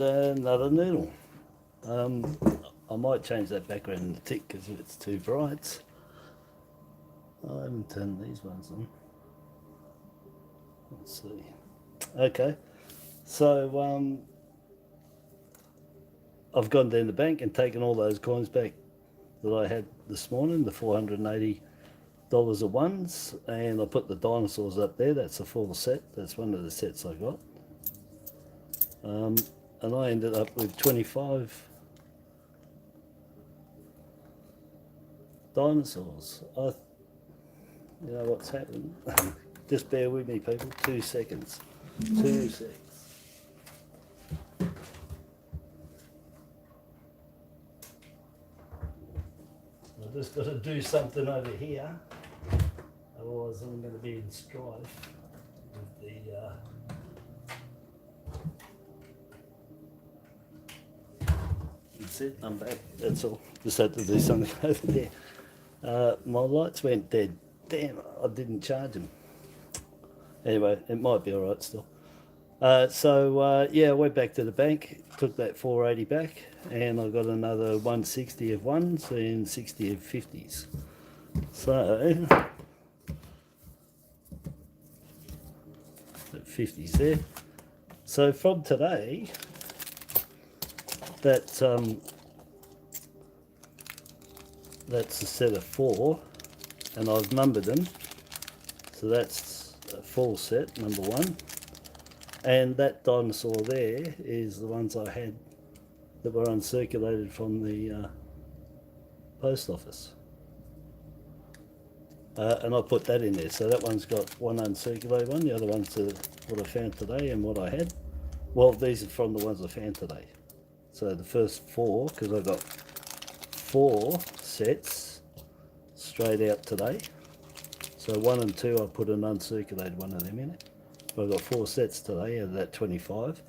Another noodle. I might change that background in the tick because it's too bright. I haven't turned these ones on. Let's see. Okay, so I've gone down the bank and taken all those coins back that I had this morning, the $480 of ones, and I put the dinosaurs up there. That's a full set. That's one of the sets I got. And I ended up with 25 dinosaurs. You know what's happened? Just bear with me, people. 2 seconds. 2 seconds. I've just got to do something over here. Otherwise, I'm going to be in strife with the. That's it, I'm back. That's all. Just had to do something over there. My lights went dead. Damn, I didn't charge them. Anyway, it might be alright still. Yeah, I went back to the bank, took that 480 back, and I got another 160 of ones and 60 of 50s. So, that 50s there. So from today, that's a set of 4, and I've numbered them. So that's a full set, number 1. And that dinosaur there is the ones I had that were uncirculated from the post office. And I put that in there. So that one's got one uncirculated one, the other one's what I found today and what I had. Well, these are from the ones I found today. So the first 4, because I got 4 sets straight out today. So 1 and 2, I put an uncirculated one of them in it. I got 4 sets today out of that 25.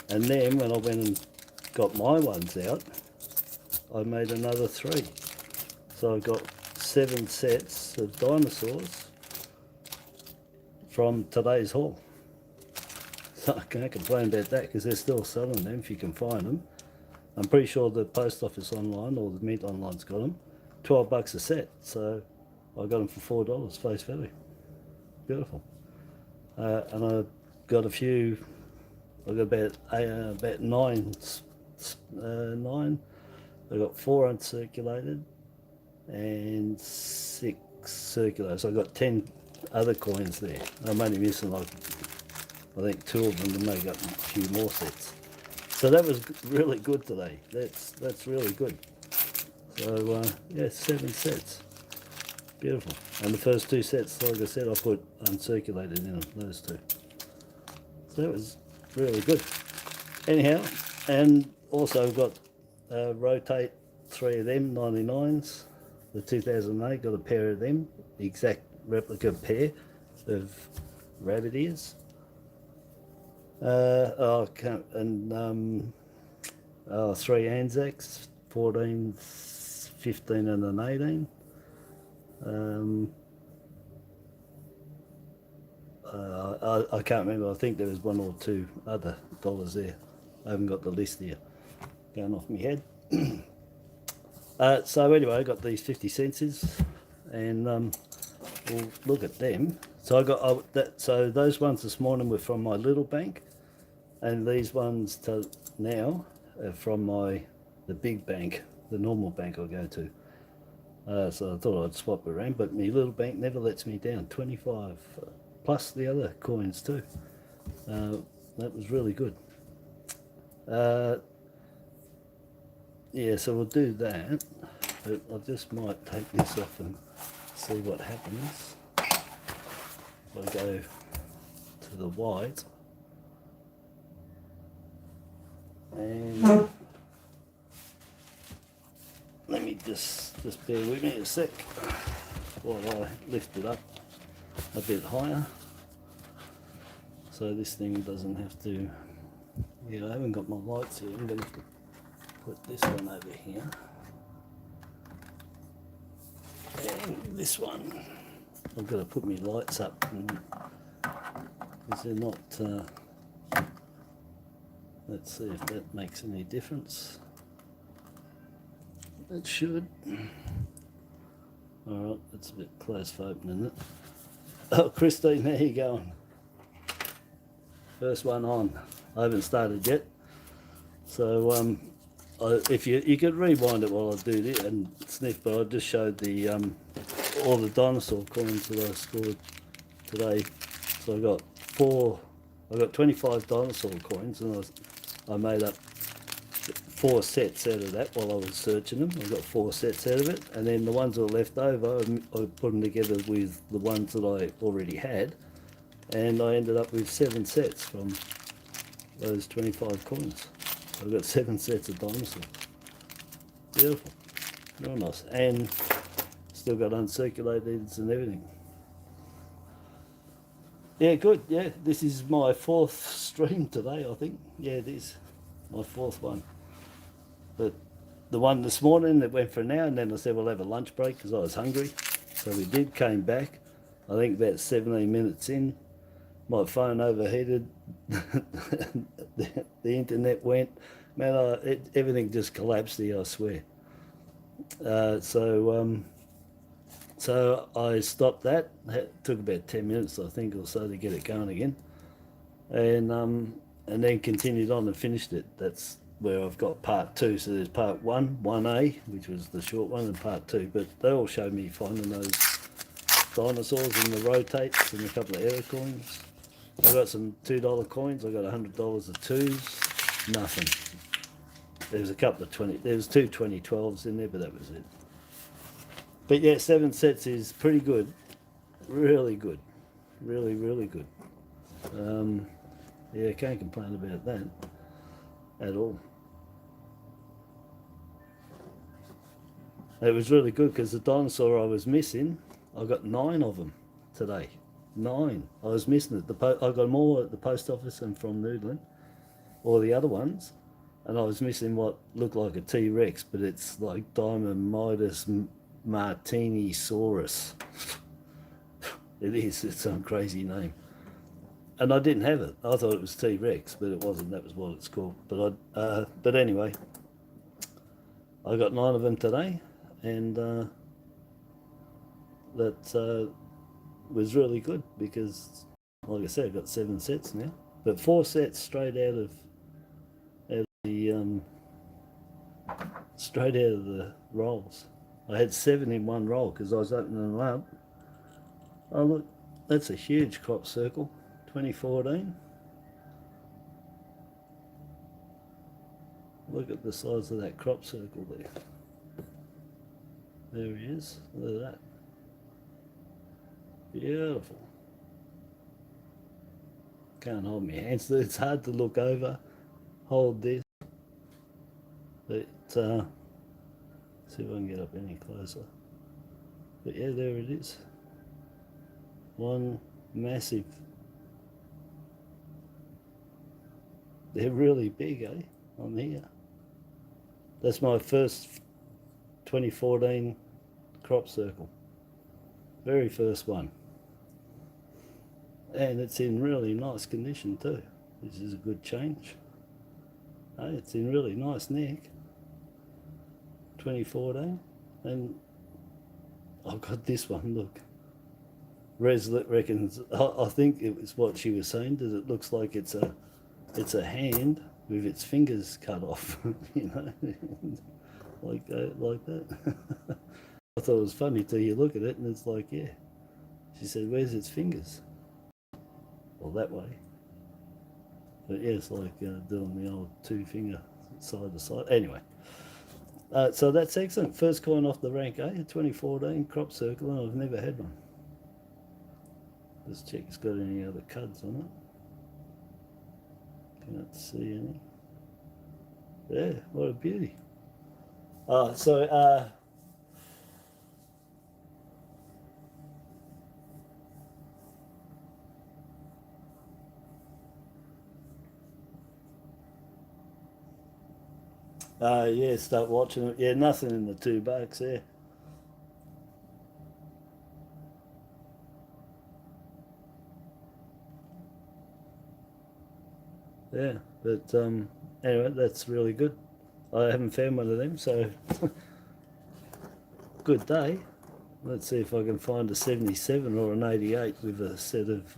And then when I went and got my ones out, I made another 3. So I got 7 sets of dinosaurs from today's haul. So I can't complain about that because they're still selling them if you can find them. I'm pretty sure the post office online or the Mint online's got them. $12 a set. So I got them for $4 face value. Beautiful. And I got a few. I got about 9. I got 4 uncirculated and 6 circulated. So I got 10 other coins there. I'm only missing like I think 2 of them to make up a few more sets. So that was really good today. That's really good. So yeah, 7 sets. Beautiful. And the first 2 sets, like I said, I put uncirculated in them, those 2. So that was really good. Anyhow, and also got rotate 3 of them, 99s. The 2008, got a pair of them, the exact replica pair of rabbit ears. And 3 Anzacs, 14, 15 and an 18. I can't remember. I think there was 1 or 2 other dollars there. I haven't got the list here going off my head. So anyway, I got these 50 cents, and we'll look at them. So I got So those ones this morning were from my little bank, and these ones now are from the big bank, the normal bank I go to. So I thought I'd swap around, but my little bank never lets me down. 25 plus the other coins too. That was really good. Yeah, so we'll do that, but I just might take this off and see what happens. If I go to the white, and let me just bear with me a sec while I lift it up a bit higher, so this thing doesn't have to. Yeah, I haven't got my lights here. I'm going to put this one over here, and this one I've got to put my lights up because they're not Let's see if that makes any difference. It should. Alright, it's a bit close for opening it. Oh, Christine, there you go. First one on. I haven't started yet. So if you could rewind it while I do this and sniff, but I just showed the all the dinosaur coins that I scored today. So I got 25 dinosaur coins, and I made up 4 sets out of that while I was searching them. I got 4 sets out of it, and then the ones that were left over, I put them together with the ones that I already had, and I ended up with 7 sets from those 25 coins. So I've got 7 sets of dinosaurs. Beautiful, real nice, and still got uncirculated and everything. Yeah, good. Yeah, this is my 4th stream today, I think. Yeah, it is my 4th one. But the one this morning that went for an hour, and then I said we'll have a lunch break because I was hungry. So we did, came back. I think about 17 minutes in, my phone overheated, the internet went. Man, everything just collapsed here, I swear. So I stopped that. It took about 10 minutes, I think, or so to get it going again. And then continued on and finished it. That's where I've got part 2. So there's part 1, 1A, which was the short one, and part 2. But they all showed me finding those dinosaurs and the rotates and a couple of error coins. I got some $2 coins. I got $100 of 2s. Nothing. There was a couple of 20. There was 2 2012s in there, but that was it. But yeah, 7 sets is pretty good. Really good. Really, really good. Yeah, can't complain about that at all. It was really good because the dinosaur I was missing, I got 9 of them today. 9. I was missing it. I got them all at the post office and from Noodling, all the other ones, and I was missing what looked like a T-Rex, but it's like Diamond Midas Martini Saurus. It is. It's some crazy name. And I didn't have it. I thought it was T-Rex, but it wasn't. That was what it's called. But anyway, I got 9 of them today, and that was really good because, like I said, I've got 7 sets now, but 4 sets straight out of the rolls. I had 7 in one roll because I was opening them up. Oh look, that's a huge crop circle, 2014. Look at the size of that crop circle there. There he is. Look at that. Beautiful. Can't hold my hands. It's hard to look over. Hold this. But see if I can get up any closer. But yeah, there it is. One massive. They're really big, eh? On here. That's my first 2014 crop circle. Very first one. And it's in really nice condition too. This is a good change. Hey, it's in really nice nick. 2014. And I've got this one, look. Reslet reckons, I think it was what she was saying, that it looks like it's a hand with its fingers cut off, you know, like that. I thought it was funny till you look at it and it's like, yeah. She said, where's its fingers? Well, that way. But yeah, it's like doing the old 2-finger side to side. Anyway, so that's excellent. First coin off the rank, 2014 crop circle, and I've never had one. Let's check it's got any other cuds on it. Can't see any. Yeah, what a beauty. Yeah, start watching it. Yeah, nothing in the $2 there. Yeah, but Anyway, that's really good. I haven't found one of them, so good day. Let's see if I can find a 77 or an 88 with a set of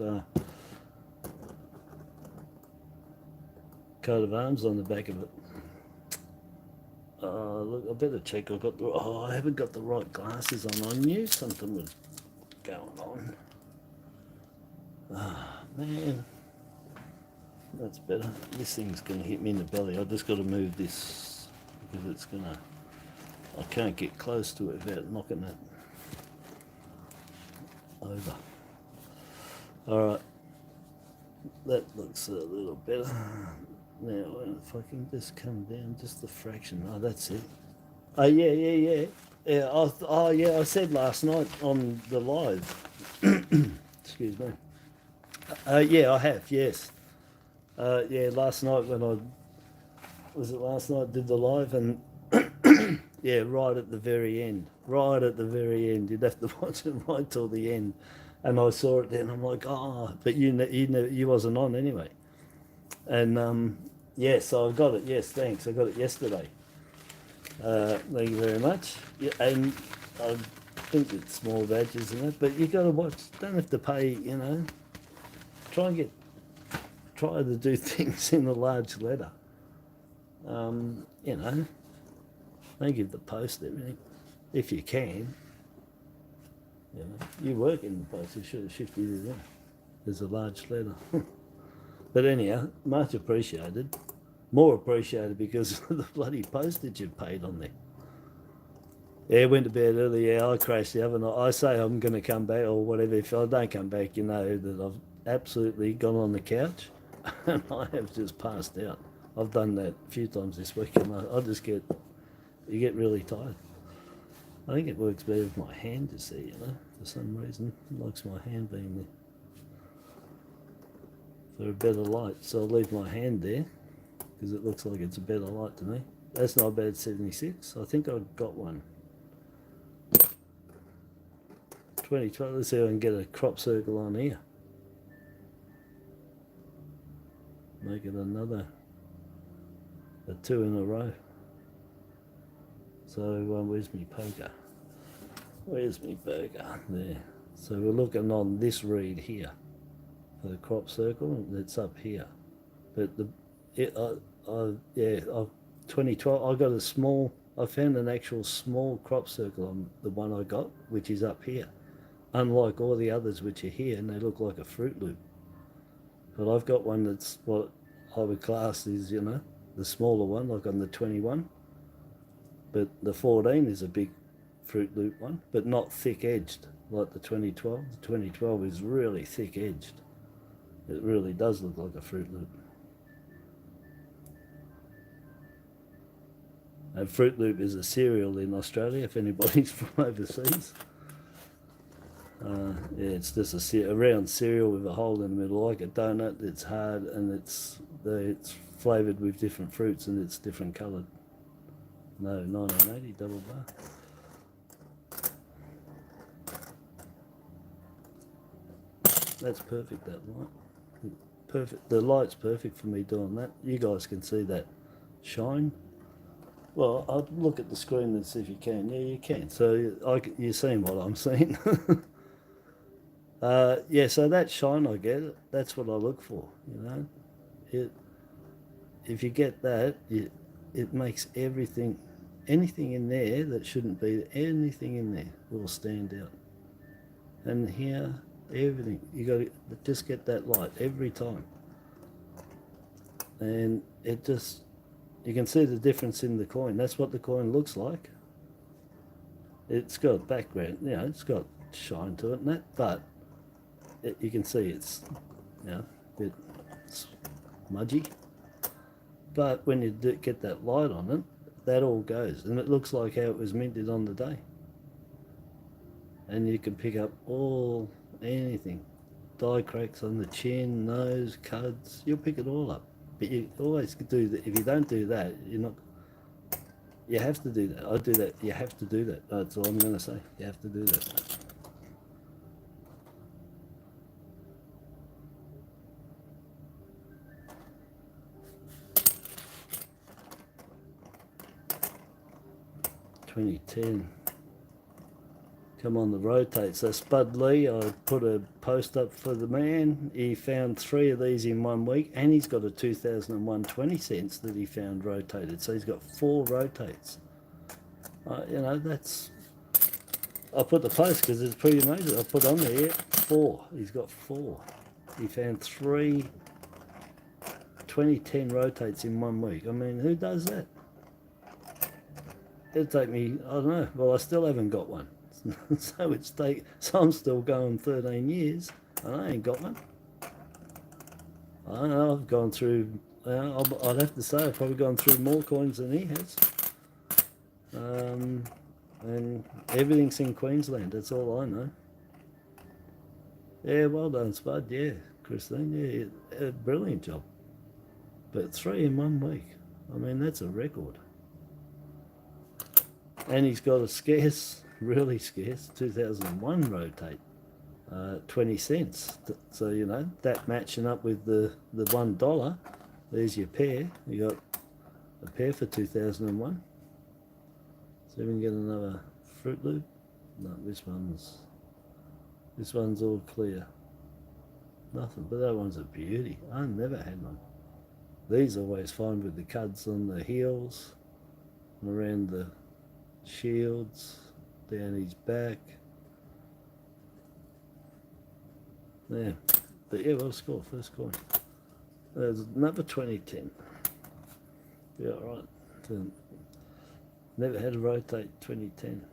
coat of arms on the back of it. Look, I better check. I haven't got the right glasses on. I knew something was going on. Man, that's better. This thing's going to hit me in the belly. I just got to move this because it's going to. I can't get close to it without knocking it over. All right, that looks a little better. Now, if I can just come down just a fraction. Oh, that's it. Oh, yeah. Yeah, I said last night on the live. Excuse me. Yeah, I have, yes. Yeah, last night when last night did the live and yeah, right at the very end. Right at the very end. You'd have to watch it right till the end. And I saw it then, I'm like, oh, but you wasn't on anyway. And yeah, so I got it. Yes, thanks. I got it yesterday. Thank you very much. Yeah, and I think it's small badges and that, but you got to watch. Don't have to pay. Try to do things in a large letter. Don't give the post everything if you can. You work in the post. You should have shifted it in. There's a large letter. But anyhow, much appreciated. More appreciated because of the bloody postage you paid on there. Yeah, went to bed early. Yeah, I crashed the other night. I say I'm going to come back or whatever. If I don't come back, you know that I've absolutely gone on the couch and I have just passed out. I've done that a few times this week and you get really tired. I think it works better with my hand, you see, for some reason. It likes my hand being there. For a better light, so I'll leave my hand there because it looks like it's a better light to me. That's not a bad 76. I think I've got one. 2012. Let's see if I can get a crop circle on here. Make it a 2 in a row. So where's my poker? Where's my poker? There. So we're looking on this reed here. For the crop circle, it's up here. But 2012, I found an actual small crop circle on the one I got, which is up here. Unlike all the others which are here, and they look like a Fruit Loop. But I've got one that's what I would class is, the smaller one, like on the 21. But the 14 is a big Fruit Loop one, but not thick-edged like the 2012. The 2012 is really thick-edged. It really does look like a Fruit Loop. And Fruit Loop is a cereal in Australia, if anybody's from overseas. Yeah, it's just a round cereal with a hole in the middle, like a donut. It's hard and it's flavoured with different fruits and it's different coloured. No, 1980 double bar. That's perfect, that light. Perfect. The light's perfect for me doing that. You guys can see that shine. Well, I'll look at the screen and see if you can. Yeah, you can. So you're seeing what I'm seeing. Yeah, so that shine I get, that's what I look for, If you get that, it makes anything in there that shouldn't be, anything in there will stand out. And here, everything, you got to just get that light every time. And you can see the difference in the coin. That's what the coin looks like. It's got background, it's got shine to it and that, but you can see it's, a bit smudgy. But when you get that light on it, that all goes, and it looks like how it was minted on the day. And you can pick up anything, die cracks on the chin, nose, cuds. You'll pick it all up. But you always do that. If you don't do that, you're not. You have to do that. I do that. You have to do that. That's all I'm going to say. You have to do that. 2010. Come on the rotate. So Spud Lee, I put a post up for the man. He found 3 of these in 1 week, and he's got a 2001 20 cents that he found rotated. So he's got 4 rotates. You know, that's... I put the post because it's pretty amazing. I put on there 4. He's got 4. He found 3 2010 rotates in 1 week. I mean, who does that? It'd take me, I don't know. Well, I still haven't got one. So I'm still going 13 years and I ain't got one. I don't know, I've gone through, I'd have to say I've probably gone through more coins than he has. And everything's in Queensland, that's all I know. Yeah, well done, Spud. Yeah, Christine, yeah, a brilliant job. But 3 in 1 week, I mean, that's a record. And he's got a scarce, really scarce 2001 rotate, 20 cents. So, you know, that matching up with the $1, there's your pair. You got a pair for 2001. So we can get another Fruit Loop. No, this one's all clear. Nothing, but that one's a beauty. I never had one. These always find with the cuds on the heels and around the shields, down his back. Yeah, but yeah, we'll score first coin. There's another 2010. Yeah, all right. So, never had a rotate 2010.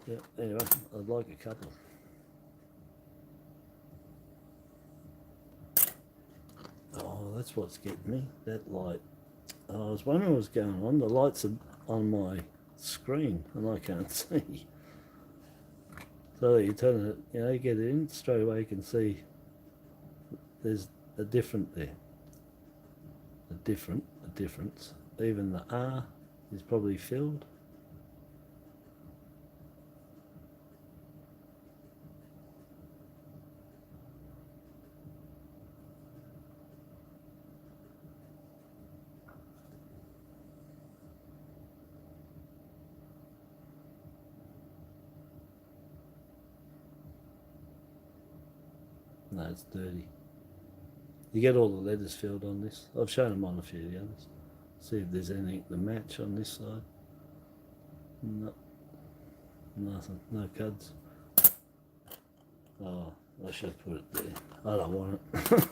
Yeah, anyway, I'd like a couple. Oh, that's what's getting me, that light. I was wondering what's going on. The lights are on my screen and I can't see. So you turn it, you know, you get it in, straight away you can see there's a different there. A difference. Even the R is probably filled. No, it's dirty. You get all the letters filled on this. I've shown them on a few of the others. See if there's anything to match on this side. No, nothing. No cuds. Oh, I should put it there. I don't want it.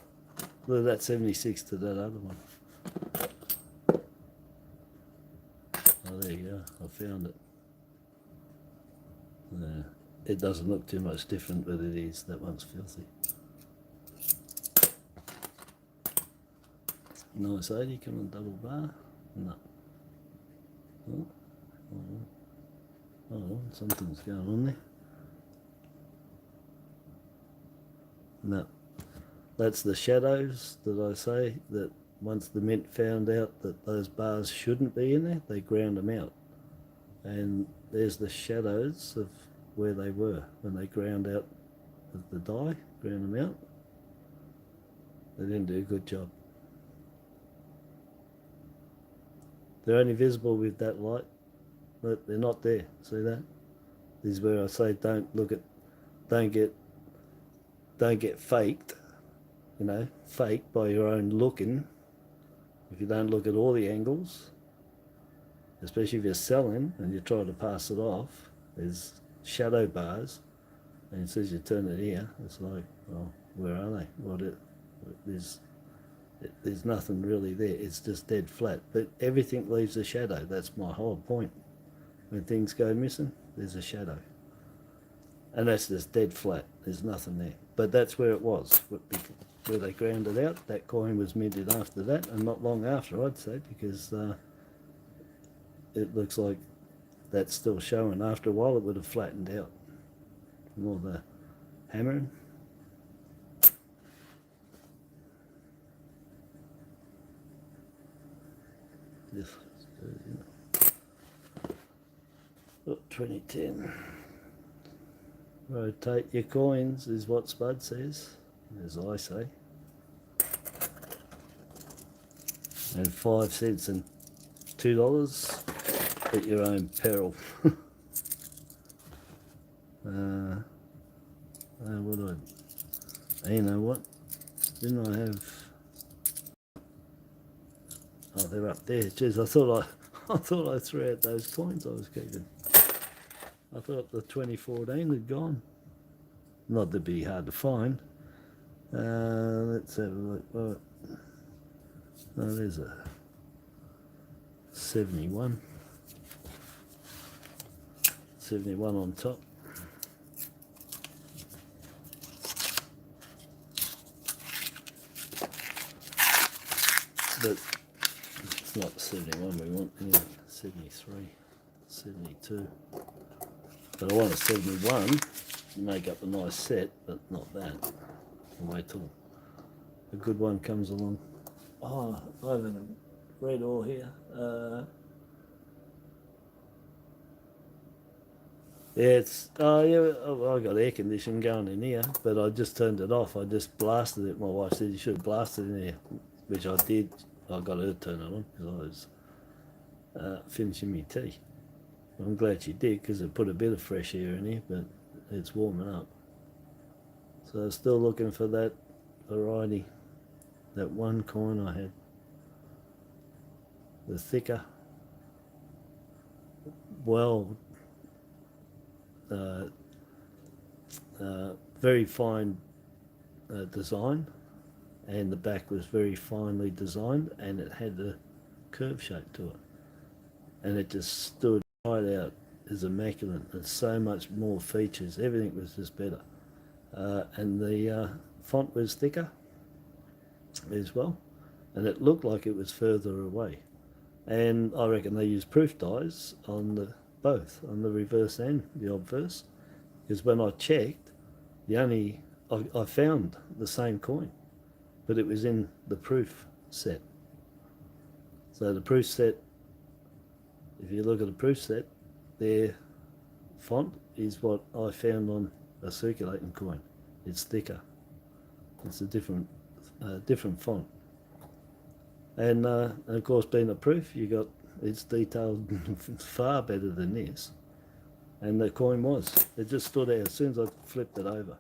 Look at that 76 to that other one. Oh, there you go. I found it. Yeah. It doesn't look too much different, but it is. That one's filthy. Nice 80, come on, double bar. No. Oh, something's going on there. No. That's the shadows that I say that once the mint found out that those bars shouldn't be in there, they ground them out. And there's the shadows of where they were when they ground out the die, ground them out. They didn't do a good job. They're only visible with that light, but they're not there. See that? This is where I say don't get faked. You know, faked by your own looking. If you don't look at all the angles, especially if you're selling and you try to pass it off, there's shadow bars, and as soon as you turn it here, it's like, well, where are they? There's nothing really there. It's just dead flat. But everything leaves a shadow. That's my whole point. When things go missing, there's a shadow. And that's just dead flat. There's nothing there. But that's where it was. Where they ground it out. That coin was minted after that, and not long after, I'd say, because it looks like that's still showing. After a while, it would have flattened out from all the hammering. This oh, 2010. Rotate your coins is what Spud says, as I say. And 5 cents and $2 at your own peril. You know what? Didn't I have? Oh, they're up there. Jeez, I thought I threw out those coins I was keeping. I thought the 2014 had gone. Not to be hard to find. Let's have a look. Oh, there's a 71. 71 on top. But it's not the 71 we want, anyway. 73, 72. But I want a 71 to make up a nice set, but not that. I'll wait till a good one comes along. Oh, I haven't read all here. Yeah, it's, I got air conditioning going in here, but I just turned it off. I just blasted it. My wife said you should have blasted it in here, which I did. I got her to turn it on because I was finishing my tea. I'm glad she did because it put a bit of fresh air in here, but it's warming up. So still looking for that variety, that one coin I had. The thicker, well, very fine design, and the back was very finely designed, and it had a curve shape to it, and it just stood right out as immaculate. There's so much more features. Everything was just better, and the font was thicker as well, and it looked like it was further away. And I reckon they use proof dies on both on the reverse and the obverse, because when I checked, I found the same coin, but it was in the proof set. So the proof set, if you look at the proof set, their font is what I found on a circulating coin. It's thicker. It's a different font. And of course, being a proof, it's detailed far better than this. And the coin it just stood out as soon as I flipped it over.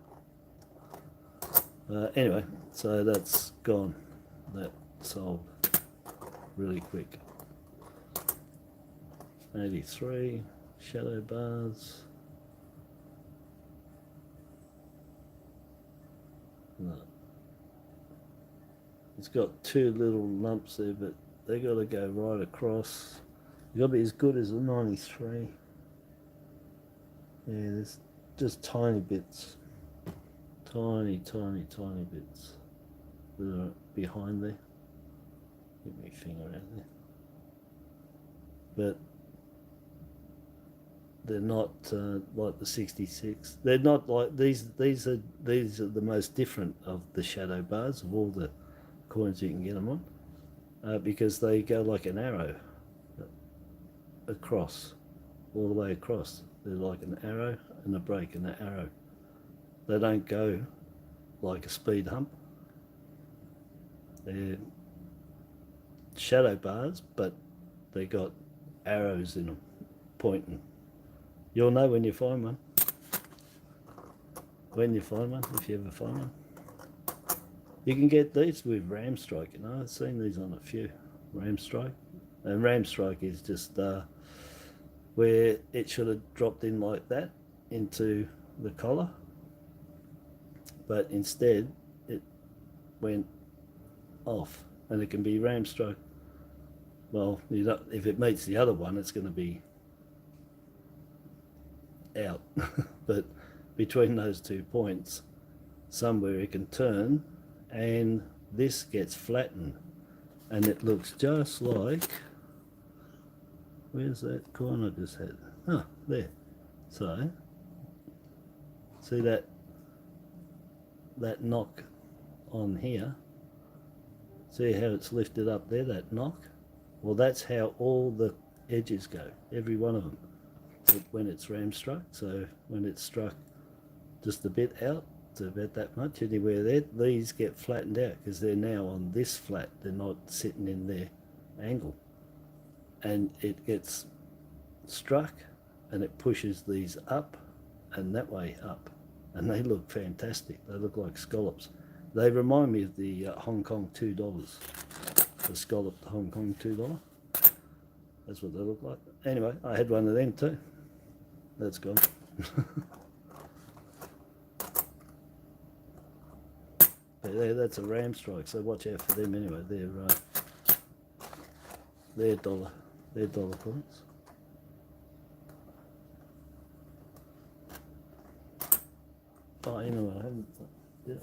Anyway, so that's gone. That sold really quick. 83 shadow bars. No. It's got two little lumps there, but they got to go right across. You got to be as good as a 93. Yeah, there's just tiny bits, tiny bits that are behind there. Get my finger out there, but they're not like the 66. They're not like these. These are the most different of the shadow bars of all the coins you can get them on, because they go like an arrow across, all the way across. They're like an arrow and a break and an arrow. They don't go like a speed hump. They're shadow bars, but they got arrows in them pointing. You'll know when you find one. When you find one, if you ever find one. You can get these with ram strike, you know. I've seen these on a few. Ram strike. And ram strike is just where it should have dropped in like that into the collar, but instead it went off, and it can be ram strike. Well, if it meets the other one, it's going to be out. But between those 2 points, somewhere it can turn, and this gets flattened, and it looks just like, where's that coin I just had? Oh, there. So, see that knock on here? See how it's lifted up there, that knock? Well, that's how all the edges go, every one of them, when it's ram struck. So when it's struck just a bit out, to about that much, anywhere there, these get flattened out because they're now on this flat. They're not sitting in their angle. and it gets struck and it pushes these up and that way up, and they look fantastic. They look like scallops. They remind me of the Hong Kong $2, the scalloped Hong Kong $2. That's what they look like. Anyway, I had one of them too. That's gone. But that's a ram strike, so watch out for them anyway. They're dollar coins. Oh, you know what? I haven't.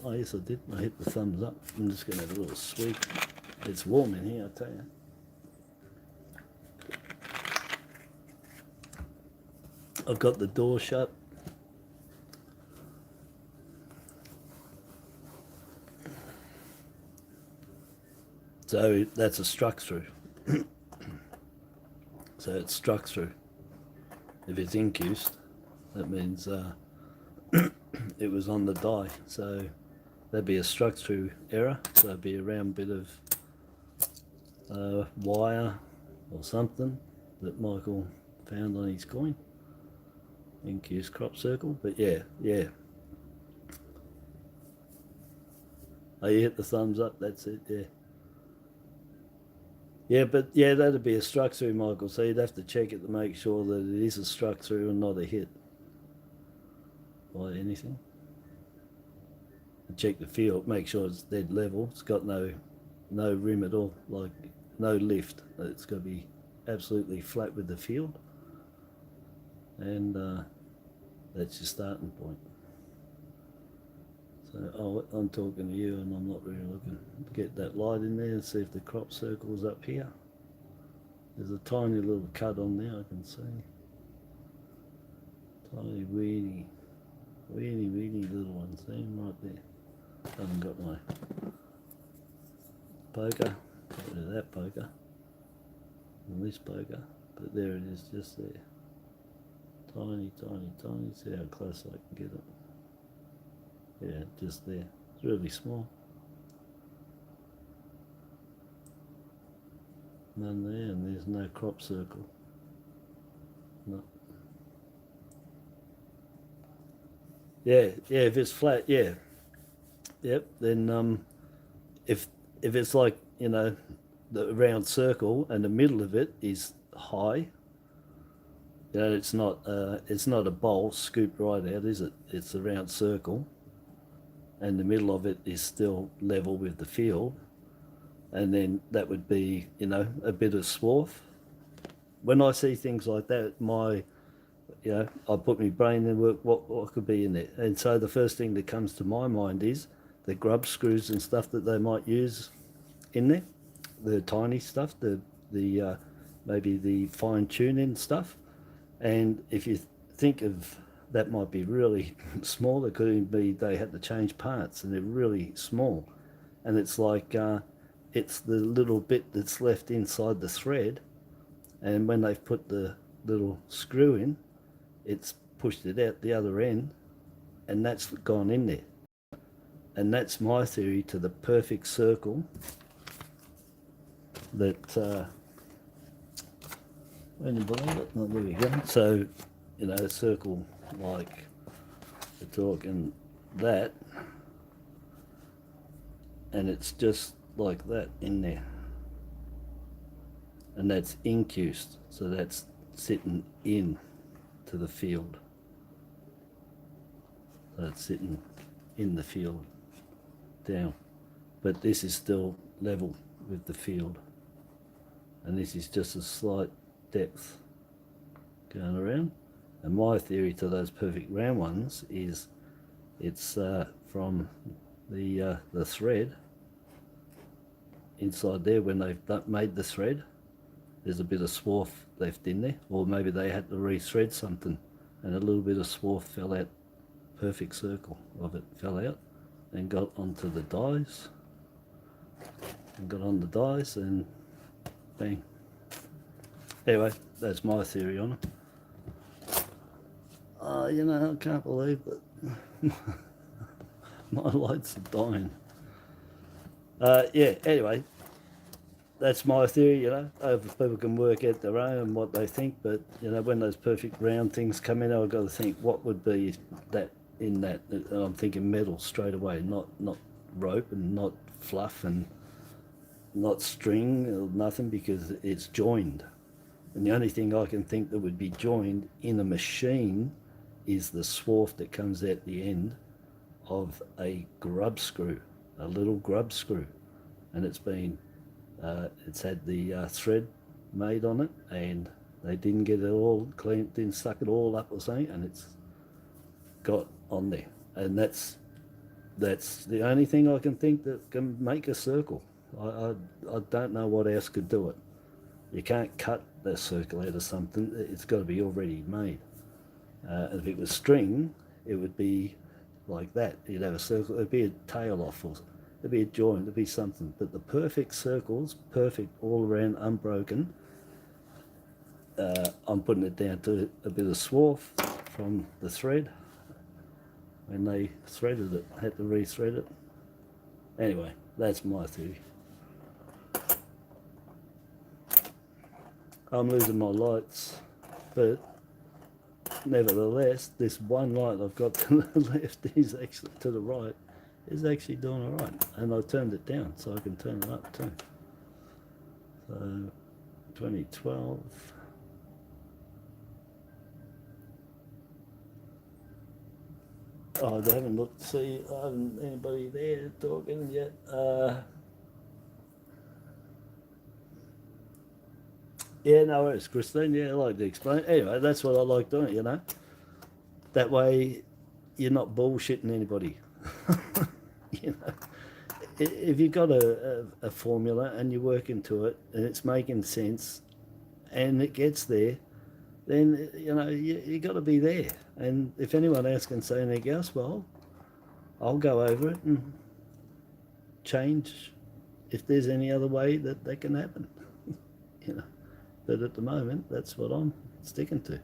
Oh, yes, I did. I hit the thumbs up. I'm just going to have a little sweep. It's warm in here, I tell you. I've got the door shut. So that's a struck through. So it's struck through. If it's incused, that means it was on the die. So that'd be a struck through error. So it'd be a round bit of wire or something that Michael found on his coin. Incused crop circle. But yeah. Oh, you hit the thumbs up, that's it, yeah. Yeah, but yeah, that'd be a struck through, Michael. So you'd have to check it to make sure that it is a struck through and not a hit by anything. And check the field, make sure it's dead level. It's got no rim at all, like no lift. It's got to be absolutely flat with the field, and that's your starting point. So I'm talking to you and I'm not really looking. Get that light in there and see if the crop circle's up here. There's a tiny little cut on there I can see. Tiny weeny little one. See him right there. I haven't got my poker. Got rid of that poker. And this poker. But there it is, just there. Tiny. See how close I can get it. Yeah, just there. It's really small. None there, and there's no crop circle. No. Yeah, if it's flat, yeah. Yep, then if it's like, you know, the round circle and the middle of it is high, you know, it's not a bowl scooped right out, is it? It's a round circle. And the middle of it is still level with the field, and then that would be, you know, a bit of swath. When I see things like that, I put my brain in work, what could be in there, and so the first thing that comes to my mind is the grub screws and stuff that they might use in there, the tiny stuff, the maybe the fine tuning stuff, and if you think of that might be really small. It could even be they had to change parts and they're really small. And it's like, it's the little bit that's left inside the thread. And when they've put the little screw in, it's pushed it out the other end and that's gone in there. And that's my theory to the perfect circle that, when you believe it, oh, there we go. So, you know, a circle like we're talking that, and it's just like that in there, and that's incused, so that's sitting in to the field, so it's sitting in the field down, but this is still level with the field, and this is just a slight depth going around. And my theory to those perfect round ones is it's from the thread inside there. When they've made the thread, there's a bit of swath left in there, or maybe they had to re-thread something and a little bit of swath fell out. Perfect circle of it fell out and got onto the dies, and got on the dies, and bang. Anyway, that's my theory on it. You know, I can't believe that my lights are dying. Yeah, anyway, that's my theory, you know. Other people can work out their own and what they think, but you know, when those perfect round things come in, I've got to think what would be that in that. And I'm thinking metal straight away, not rope and not fluff and not string or nothing, because it's joined. And the only thing I can think that would be joined in a machine is the swarf that comes at the end of a grub screw, a little grub screw, and it's had the thread made on it, and they didn't get it all clean, didn't suck it all up or something, and it's got on there. And that's the only thing I can think that can make a circle. I don't know what else could do it. You can't cut the circle out of something. It's got to be already made. And if it was string, it would be like that. You'd have a circle. It'd be a tail off, or it'd be a joint. It'd be something. But the perfect circles, perfect all around, unbroken. I'm putting it down to a bit of swarf from the thread. When they threaded it, had to re-thread it. Anyway, that's my theory. I'm losing my lights, but nevertheless, this one light I've got to the left is actually to the right, is actually doing all right. And I turned it down so I can turn it up too. So 2012. Oh, I haven't looked to see, I haven't anybody there talking yet. Yeah, no worries, Christine. Yeah, I like to explain. Anyway, that's what I like doing, you know. That way, you're not bullshitting anybody. You know, if you've got a formula and you work into it and it's making sense and it gets there, then, you know, you got to be there. And if anyone else can say anything else, well, I'll go over it and change if there's any other way that can happen, you know. But at the moment, that's what I'm sticking to.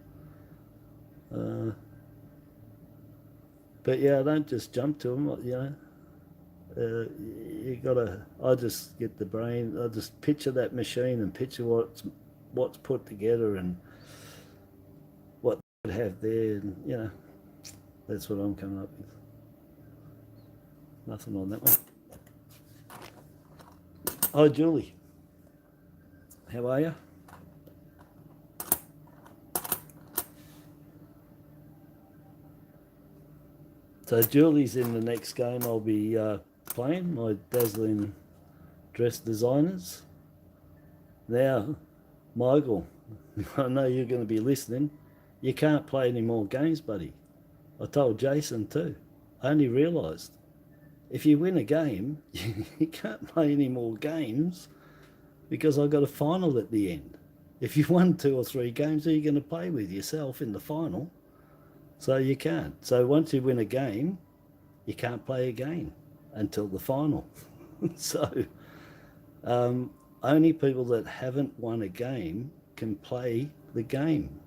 But yeah, I don't just jump to them, you know. You gotta, I just get the brain, I just picture that machine and picture what's put together and what they have there, and you know, that's what I'm coming up with. Nothing on that one. Hi, Julie. How are you? So Julie's in the next game I'll be playing, my Dazzling Dress Designers. Now, Michael, I know you're going to be listening. You can't play any more games, buddy. I told Jason too. I only realised if you win a game, you can't play any more games because I got a final at the end. If you won 2 or 3 games, who are you going to play with? Yourself in the final? So you can't. So once you win a game, you can't play again until the final. So only people that haven't won a game can play the game.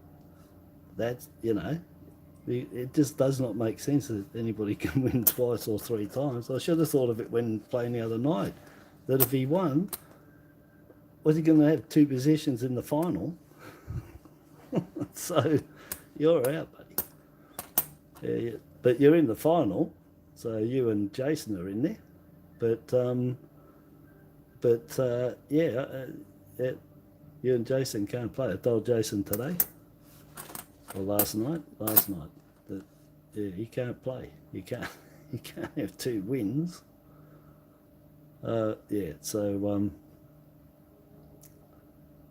That's, you know, it just does not make sense that anybody can win 2 or 3 times. I should have thought of it when playing the other night, that if he won, was he going to have 2 positions in the final? So you're out, buddy. Yeah, but you're in the final, so you and Jason are in there. Yeah, you and Jason can't play. I told Jason today, or last night, that yeah, he can't play. You can't have 2 wins. Yeah, so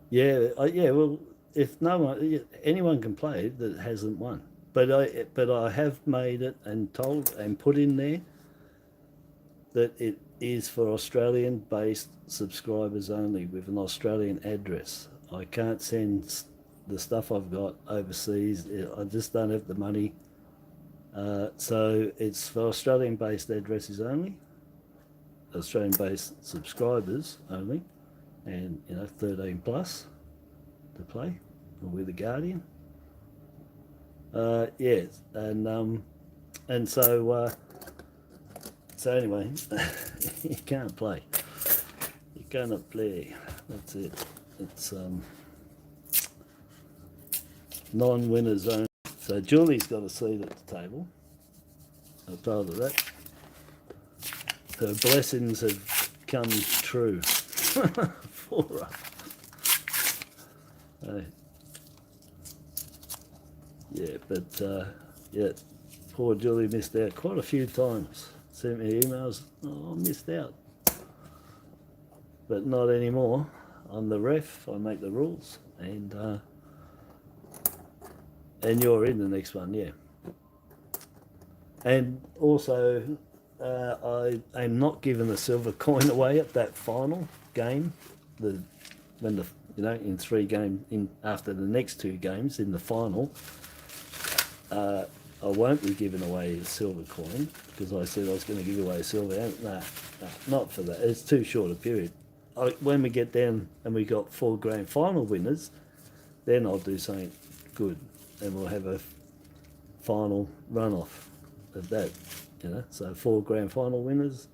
yeah, well, if anyone can play that hasn't won. But I have made it and told and put in there that it is for Australian-based subscribers only with an Australian address. I can't send the stuff I've got overseas. I just don't have the money. So it's for Australian-based addresses only, Australian-based subscribers only, and you know, 13 plus to play, or with a Guardian. Yes, and so anyway, you can't play. You gonna play. That's it. It's non-winners only. So Julie's got a seat at the table. I told her that. Her blessings have come true for her. Yeah, but yeah, poor Julie missed out quite a few times. Sent me emails, oh, I missed out. But not anymore. I'm the ref, I make the rules, and you're in the next one, yeah. And also, I am not giving the silver coin away at that final game. When the in 3 games after the next 2 games in the final, I won't be giving away a silver coin because I said I was going to give away a silver. No, not for that. It's too short a period. When we get down and we got 4 grand final winners, then I'll do something good, and we'll have a final runoff of that. So 4 grand final winners,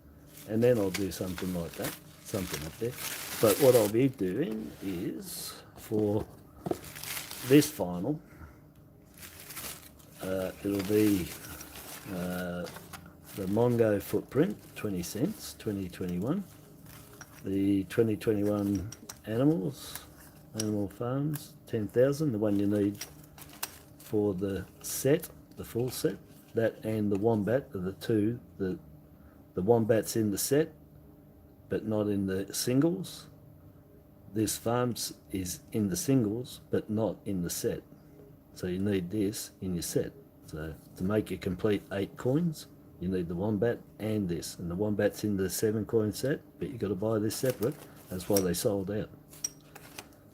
and then I'll do something like that, something up there. But what I'll be doing is for this final, it'll be the Mongo footprint, 20 cents, 2021. The 2021 animal farms, 10,000, the one you need for the set, the full set. That and the wombat are the two. The wombat's in the set, but not in the singles. This farms is in the singles, but not in the set. So you need this in your set. So to make a complete 8 coins, you need the wombat and this. And the wombat's in the 7 coin set, but you've got to buy this separate. That's why they sold out.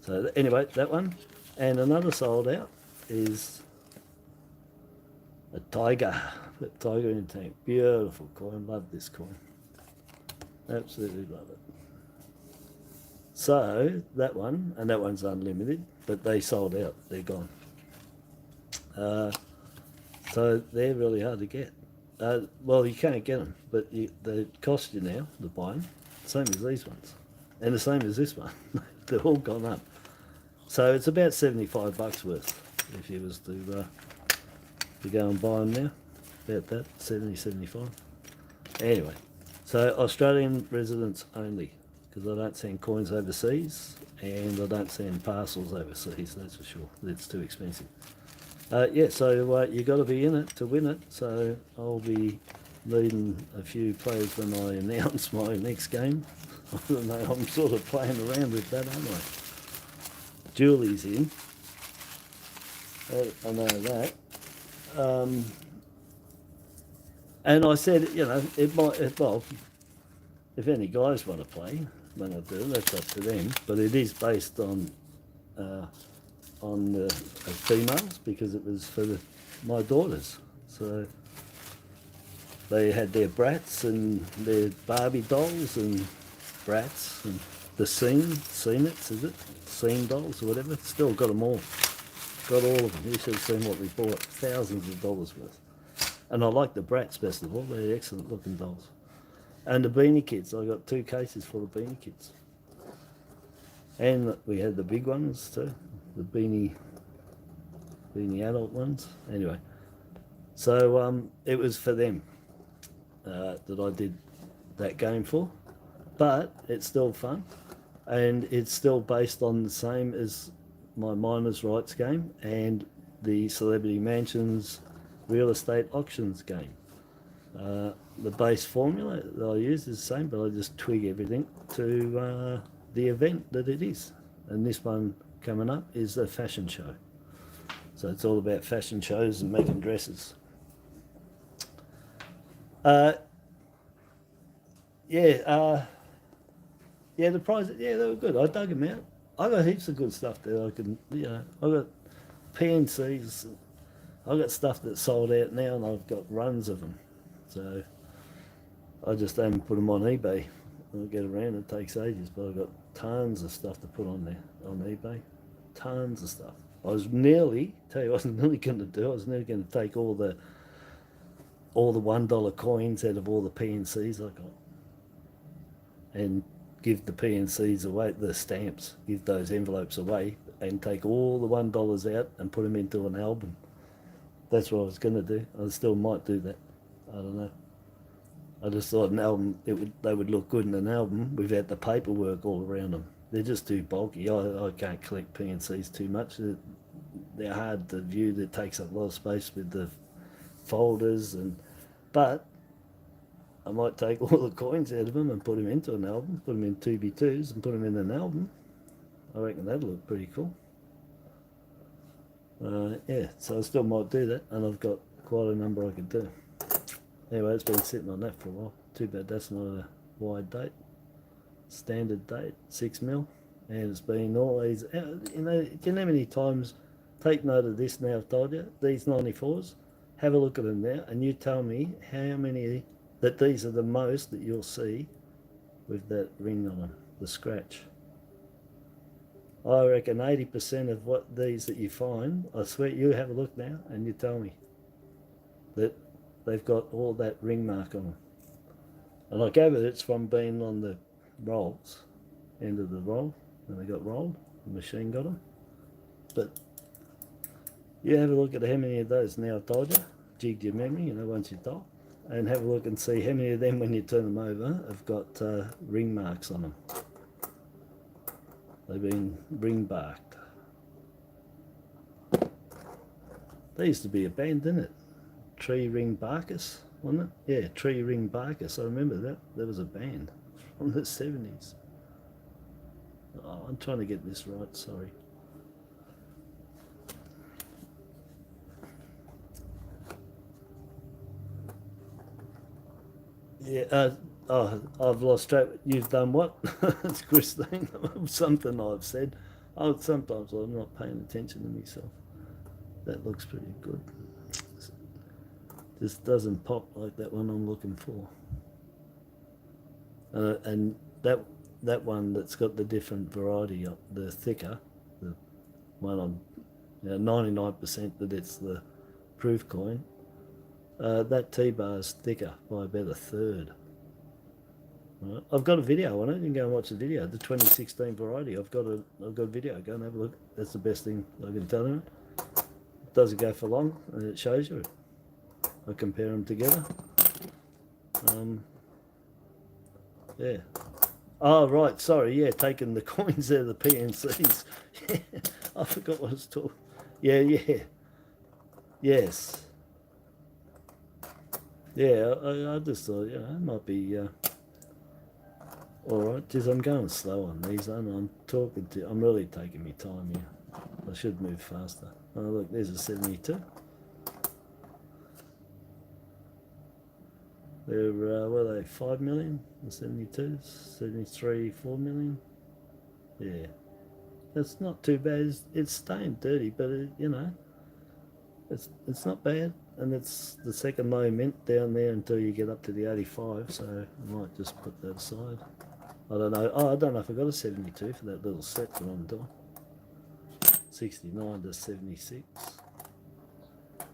So anyway, that one. And another sold out is a tiger in tank. Beautiful coin. Love this coin. Absolutely love it. So that one, and that one's unlimited, but they sold out. They're gone. So they're really hard to get. Well, you can't get them, but they cost you now to buy them. Same as these ones, and the same as this one. They're all gone up. So it's about $75 worth if you was to go and buy them now. About that, 70, 75. Anyway, so Australian residents only, because I don't send coins overseas, and I don't send parcels overseas, that's for sure. It's too expensive. Yeah, so you got to be in it to win it, so I'll be leading a few players when I announce my next game. I don't know, I'm sort of playing around with that, aren't I? Julie's in. I know that. And I said, it might, well, if any guys want to play, when I do, that's up to them. But it is based on the females, because it was for my daughters. So they had their brats and their Barbie dolls and brats and the Sceenets, is it? Scene dolls or whatever. Still got them all. Got all of them. You should have seen what we bought. Thousands of dollars worth. And I like the brats best of all. They're excellent looking dolls. And the beanie kids. I got 2 cases full of beanie kids. And we had the big ones too. The beanie adult ones. Anyway, so it was for them that I did that game for. But it's still fun. And it's still based on the same as my miners' rights game and the Celebrity Mansions real estate auctions game. The base formula that I use is the same, but I just twig everything to the event that it is. And this one coming up is a fashion show. So it's all about fashion shows and making dresses. Yeah, the prizes, yeah, they were good. I dug them out. I got heaps of good stuff there. I got PNCs. I got stuff that's sold out now, and I've got runs of them. So I just haven't put them on eBay. I'll get around, it takes ages, but I've got tons of stuff to put on there, on eBay. Tons of stuff. I was nearly going to take all the $1 coins out of all the PNCs I got and give the PNCs away, the stamps, give those envelopes away, and take all the $1 out and put them into an album. That's what I was going to do. I still might do that. I don't know. I just thought an album, they would look good in an album without the paperwork all around them. They're just too bulky. I can't collect PNCs too much. They're hard to view. That takes up a lot of space with the folders, but I might take all the coins out of them and put them into an album, put them in 2x2s and put them in an album. I reckon that'll look pretty cool. Yeah, so I still might do that, and I've got quite a number I could do. Anyway, it's been sitting on that for a while. Too bad that's not a wide date. Standard date, 6mm, and it's been always, you know, do you know how many times, take note of this now I've told you, these 94s, have a look at them now, and you tell me how many, that these are the most that you'll see with that ring on them, the scratch. I reckon 80% of what these that you find, I swear, you have a look now and you tell me that they've got all that ring mark on them. And I gather it's from being on the rolls, end of the roll, when they got rolled, the machine got them. But you have a look at how many of those now I've told you, jigged your memory, you know, once you dial, and have a look and see how many of them, when you turn them over, have got ring marks on them. They've been ring barked. There used to be a band, didn't it? Tree Ring Barkus, wasn't it? Yeah, Tree Ring Barkus. I remember that. There was a band from the 70s. Oh, I'm trying to get this right, sorry. Yeah, I've lost track. You've done what? It's Christine. Something I've said. Oh, sometimes I'm not paying attention to myself. That looks pretty good. Just doesn't pop like that one I'm looking for. And that one that's got the different variety, the thicker, the one on 99% that it's the proof coin. That T-bar is thicker by about a third. Right. I've got a video on it. You can go and watch the video. The 2016 variety. I've got a video. Go and have a look. That's the best thing I can tell you. It doesn't go for long, and it shows you. I compare them together. Yeah. Oh right. Sorry. Yeah, taking the coins out of the PNCs. Yeah. I forgot what I was talking. Yeah. Yeah. Yes. Yeah, I just thought, you know, it might be all right. Geez, I'm going slow on these, aren't I? I'm really taking my time here. I should move faster. Oh, look, there's a 72. They're, what are they, 5 million? The 72s? 73, 4 million? Yeah. That's not too bad. It's stained dirty, but, you know, it's not bad. And it's the second low mint down there until you get up to the 85, so I might just put that aside. I don't know. Oh, I don't know if I got a 72 for that little set that I'm doing. 69 to 76. Ugh,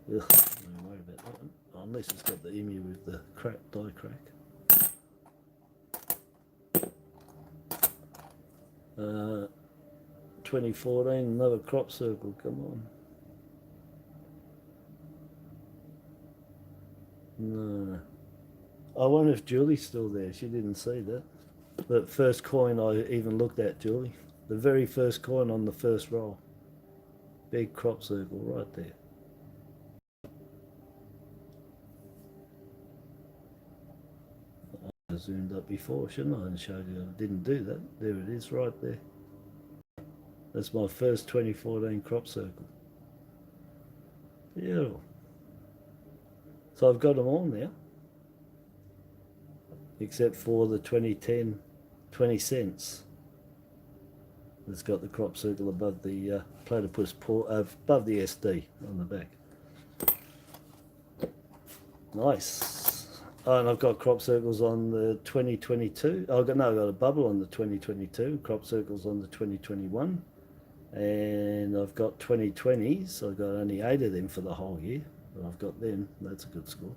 I'm not worried about that one. Oh, unless it's got the emu with the crack, die crack. 2014, another crop circle, come on. No. I wonder if Julie's still there. She didn't see that. The first coin I even looked at, Julie. The very first coin on the first roll. Big crop circle right there. I zoomed up before, shouldn't I? And showed you I didn't do that. There it is right there. That's my first 2014 crop circle. Beautiful. So I've got them all now, except for the 2010 20 cents. It's got the crop circle above the platypus paw, above the SD on the back. Nice. Oh, and I've got crop circles on the 2022. I've got a bubble on the 2022. Crop circles on the 2021, and I've got 2020s. I've got only 8 of them for the whole year. But I've got them. That's a good score.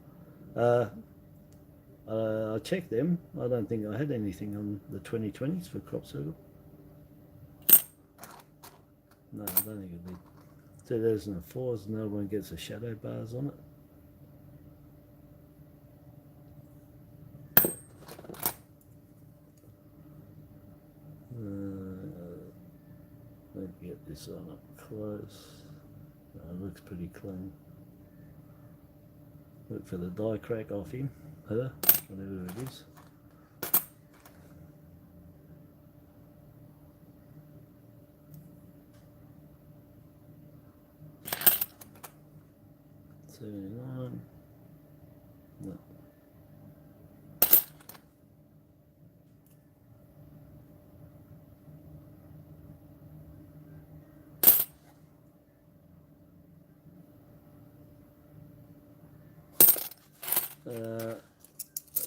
I checked them. I don't think I had anything on the 2020s for crop circle. No, I don't think it did. 2004 is another one gets the shadow bars on it. Let me get this on up close. It looks pretty clean. Look for the die crack off him, her, whatever it is. $79. No.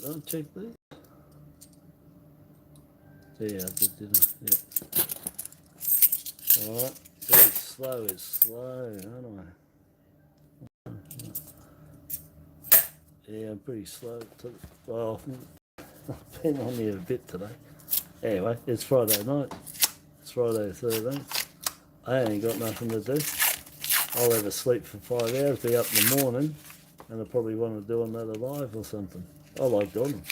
I'll check these. Yeah, I just didn't. Yeah. Alright, it's slow, aren't I? Yeah, I'm pretty slow. Well, I've been on here a bit today. Anyway, it's Friday night. It's Friday the 13th. I ain't got nothing to do. I'll have a sleep for 5 hours, be up in the morning, and I probably want to do another live or something. I like doing them.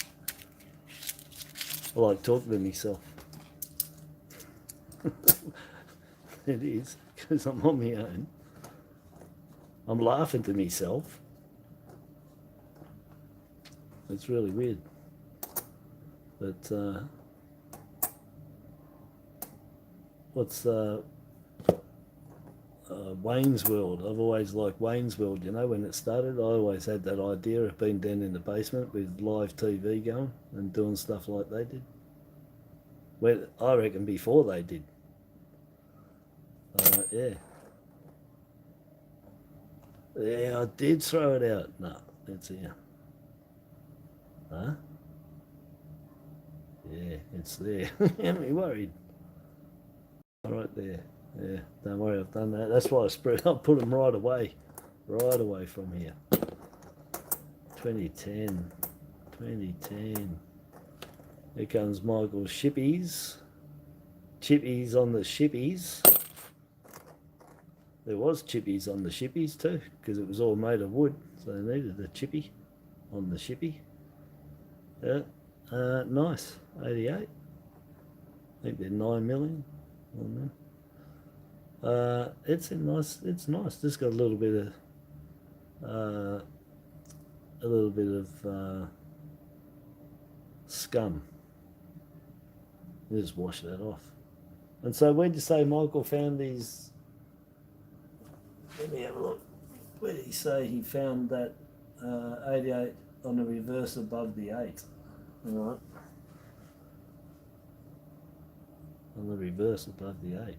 I like talking to myself. It is, because I'm on my own. I'm laughing to myself. It's really weird. But, what's Wayne's World? I've always liked Wayne's World, you know, when it started. I always had that idea of being down in the basement with live TV going and doing stuff like they did. Well, I reckon before they did. Yeah. Yeah, I did throw it out. No, it's here. Huh? Yeah, it's there. Ain't me worried. Right there. Yeah, don't worry, I've done that. That's why I'll put them right away from here. 2010. Here comes Michael's shippies. Chippies on the shippies. There was chippies on the shippies too, because it was all made of wood, so they needed a chippy on the shippy. Yeah, nice. 88. I think they're 9 million on there. It's nice. Just got a little bit of scum. You just wash that off. And so, where'd you say Michael found these? Let me have a look. Where did he say he found that 88 on the reverse above the 8? All right. On the reverse above the 8.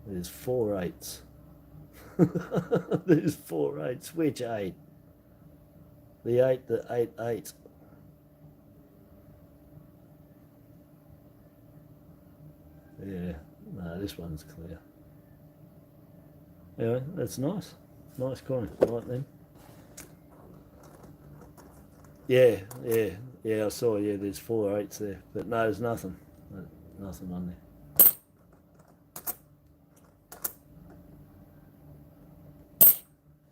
There's 4 8s. There's 4 8s. Which 8? The 8, the 8 8. Yeah, no, this one's clear. Anyway, that's nice. Nice coin. Right then. Yeah, I saw, yeah, there's 4 8s there. But no, there's nothing. Nothing on there.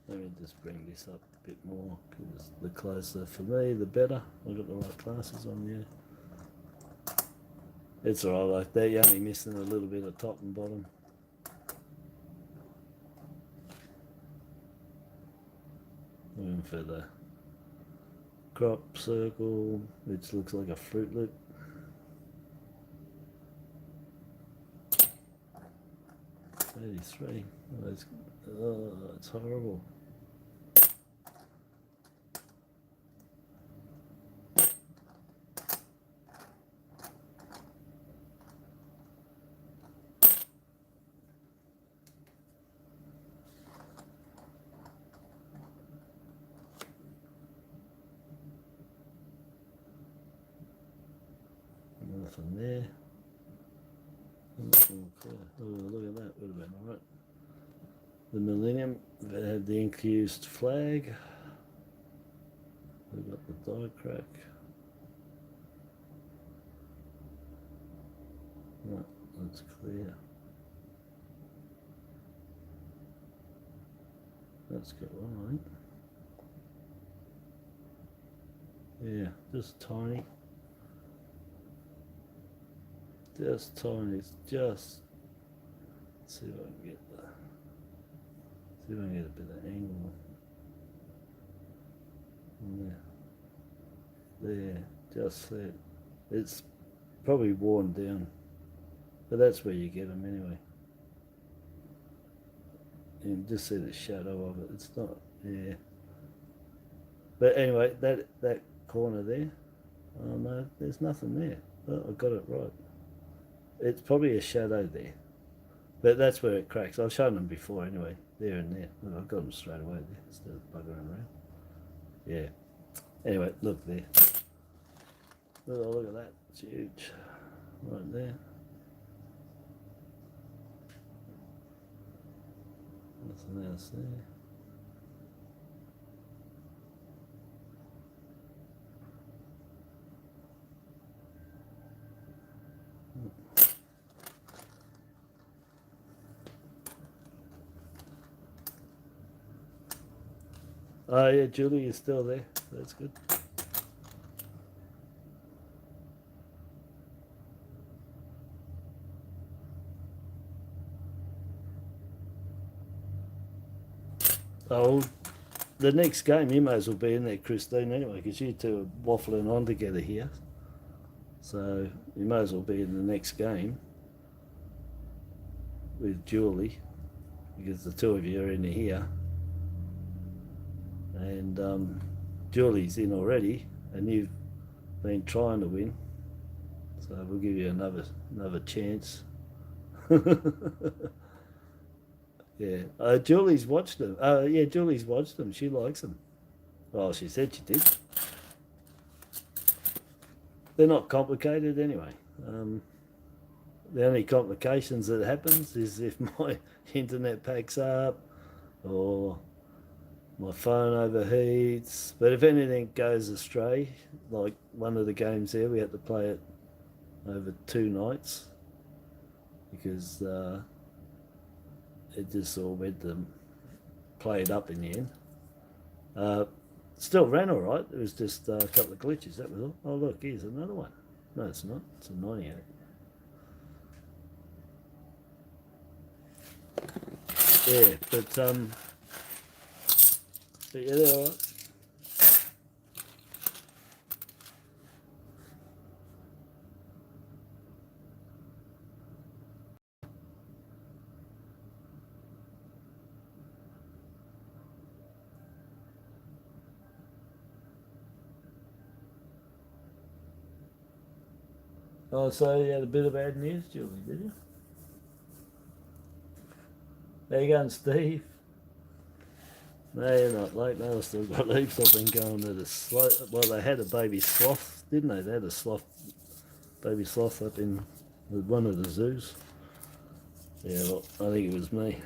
Let me just bring this up a bit more, because the closer for me, the better. I've got the right glasses on, yeah. It's alright like that, you're only missing a little bit of top and bottom. And for the crop circle, which looks like a Fruit Loop. $83. Oh, it's horrible. Nothing there. Oh, look at that, would have been alright. The Millennium, they have the incused flag. We've got the die crack. Right, that's clear. That's got one, I think. Yeah, just tiny. Just tiny. It's just. Let's see if I can get that. See if I can get a bit of angle. There, just there. It's probably worn down, but that's where you get them anyway. You can just see the shadow of it. It's not, yeah. But anyway, that corner there. Oh no, there's nothing there. Oh, I got it right. It's probably a shadow there, but that's where it cracks. I've shown them before anyway. There and there. Look, I've got them straight away there instead of buggering around. Yeah. Anyway, look there. Oh, look at that. It's huge. Right there. Nothing else there. Oh yeah, Julie is still there. That's good. Oh, the next game you may as well be in there, Christine, anyway, because you two are waffling on together here. So you may as well be in the next game with Julie, because the two of you are in here. And Julie's in already, and you've been trying to win. So we'll give you another chance. Yeah, Julie's watched them. Yeah, Julie's watched them. She likes them. Well, she said she did. They're not complicated anyway. The only complications that happens is if my internet packs up or my phone overheats. But if anything goes astray, like one of the games there, we had to play it over 2 nights because it just all went to play it up in the end. Still ran all right. It was just a couple of glitches. That was all. Oh look, here's another one. No, it's not. It's a 98. Yeah, but yeah, they're all right. Oh, so you had a bit of bad news, Julie, did you? There you going, Steve? No, you're not late. No, I've still got heaps. I've been going to the sloth. Well, they had a baby sloth, didn't they? They had a sloth, baby sloth up in one of the zoos. Yeah, well, I think it was me.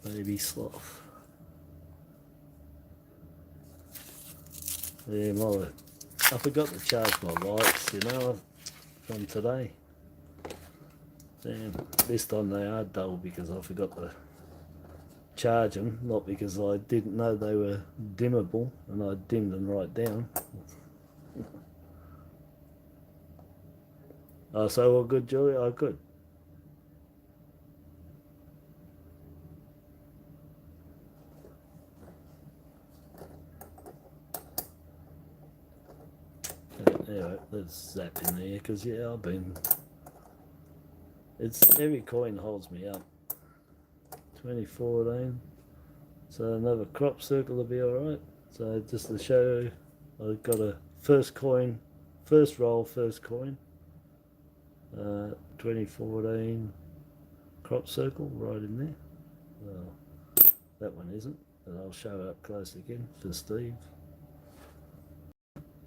Baby sloth. Yeah, I forgot to charge my lights, you know, from today. Damn, this time they are dull because I forgot to charge them, not because I didn't know they were dimmable and I dimmed them right down. Oh, so all good, Julie? Oh, good. Anyway, let's zap in there because, yeah, every coin holds me up. 2014. So another crop circle will be alright. So just to show, I've got a first roll, first coin. 2014 crop circle right in there. Well, that one isn't, but I'll show it up close again for Steve.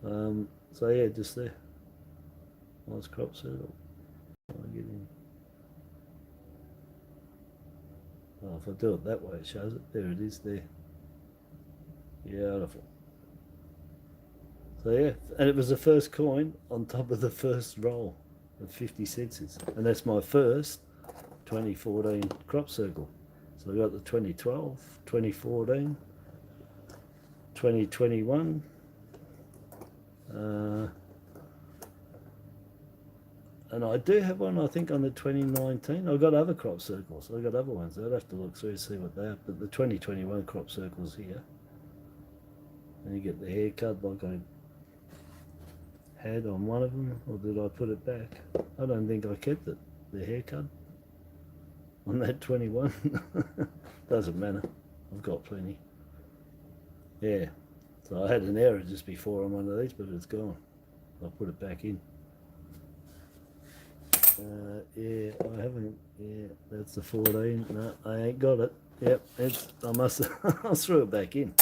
So yeah, just there. Nice crop circle. I'll get in. Oh, if I do it that way, it shows it. There it is there. Beautiful. So yeah, and it was the first coin on top of the first roll of 50 cents. And that's my first 2014 crop circle. So I got the 2012, 2014, 2021, and I do have one, I think, on the 2019. I've got other crop circles. I've got other ones. I'd have to look through to see what they are. But the 2021 crop circles here. And you get the haircut like I had on one of them. Or did I put it back? I don't think I kept it, the haircut, on that 21. Doesn't matter. I've got plenty. Yeah. So I had an error just before on one of these, but it's gone. I'll put it back in. Yeah, I haven't. Yeah, that's the 14. No, I ain't got it. Yep, I must. I threw it back in.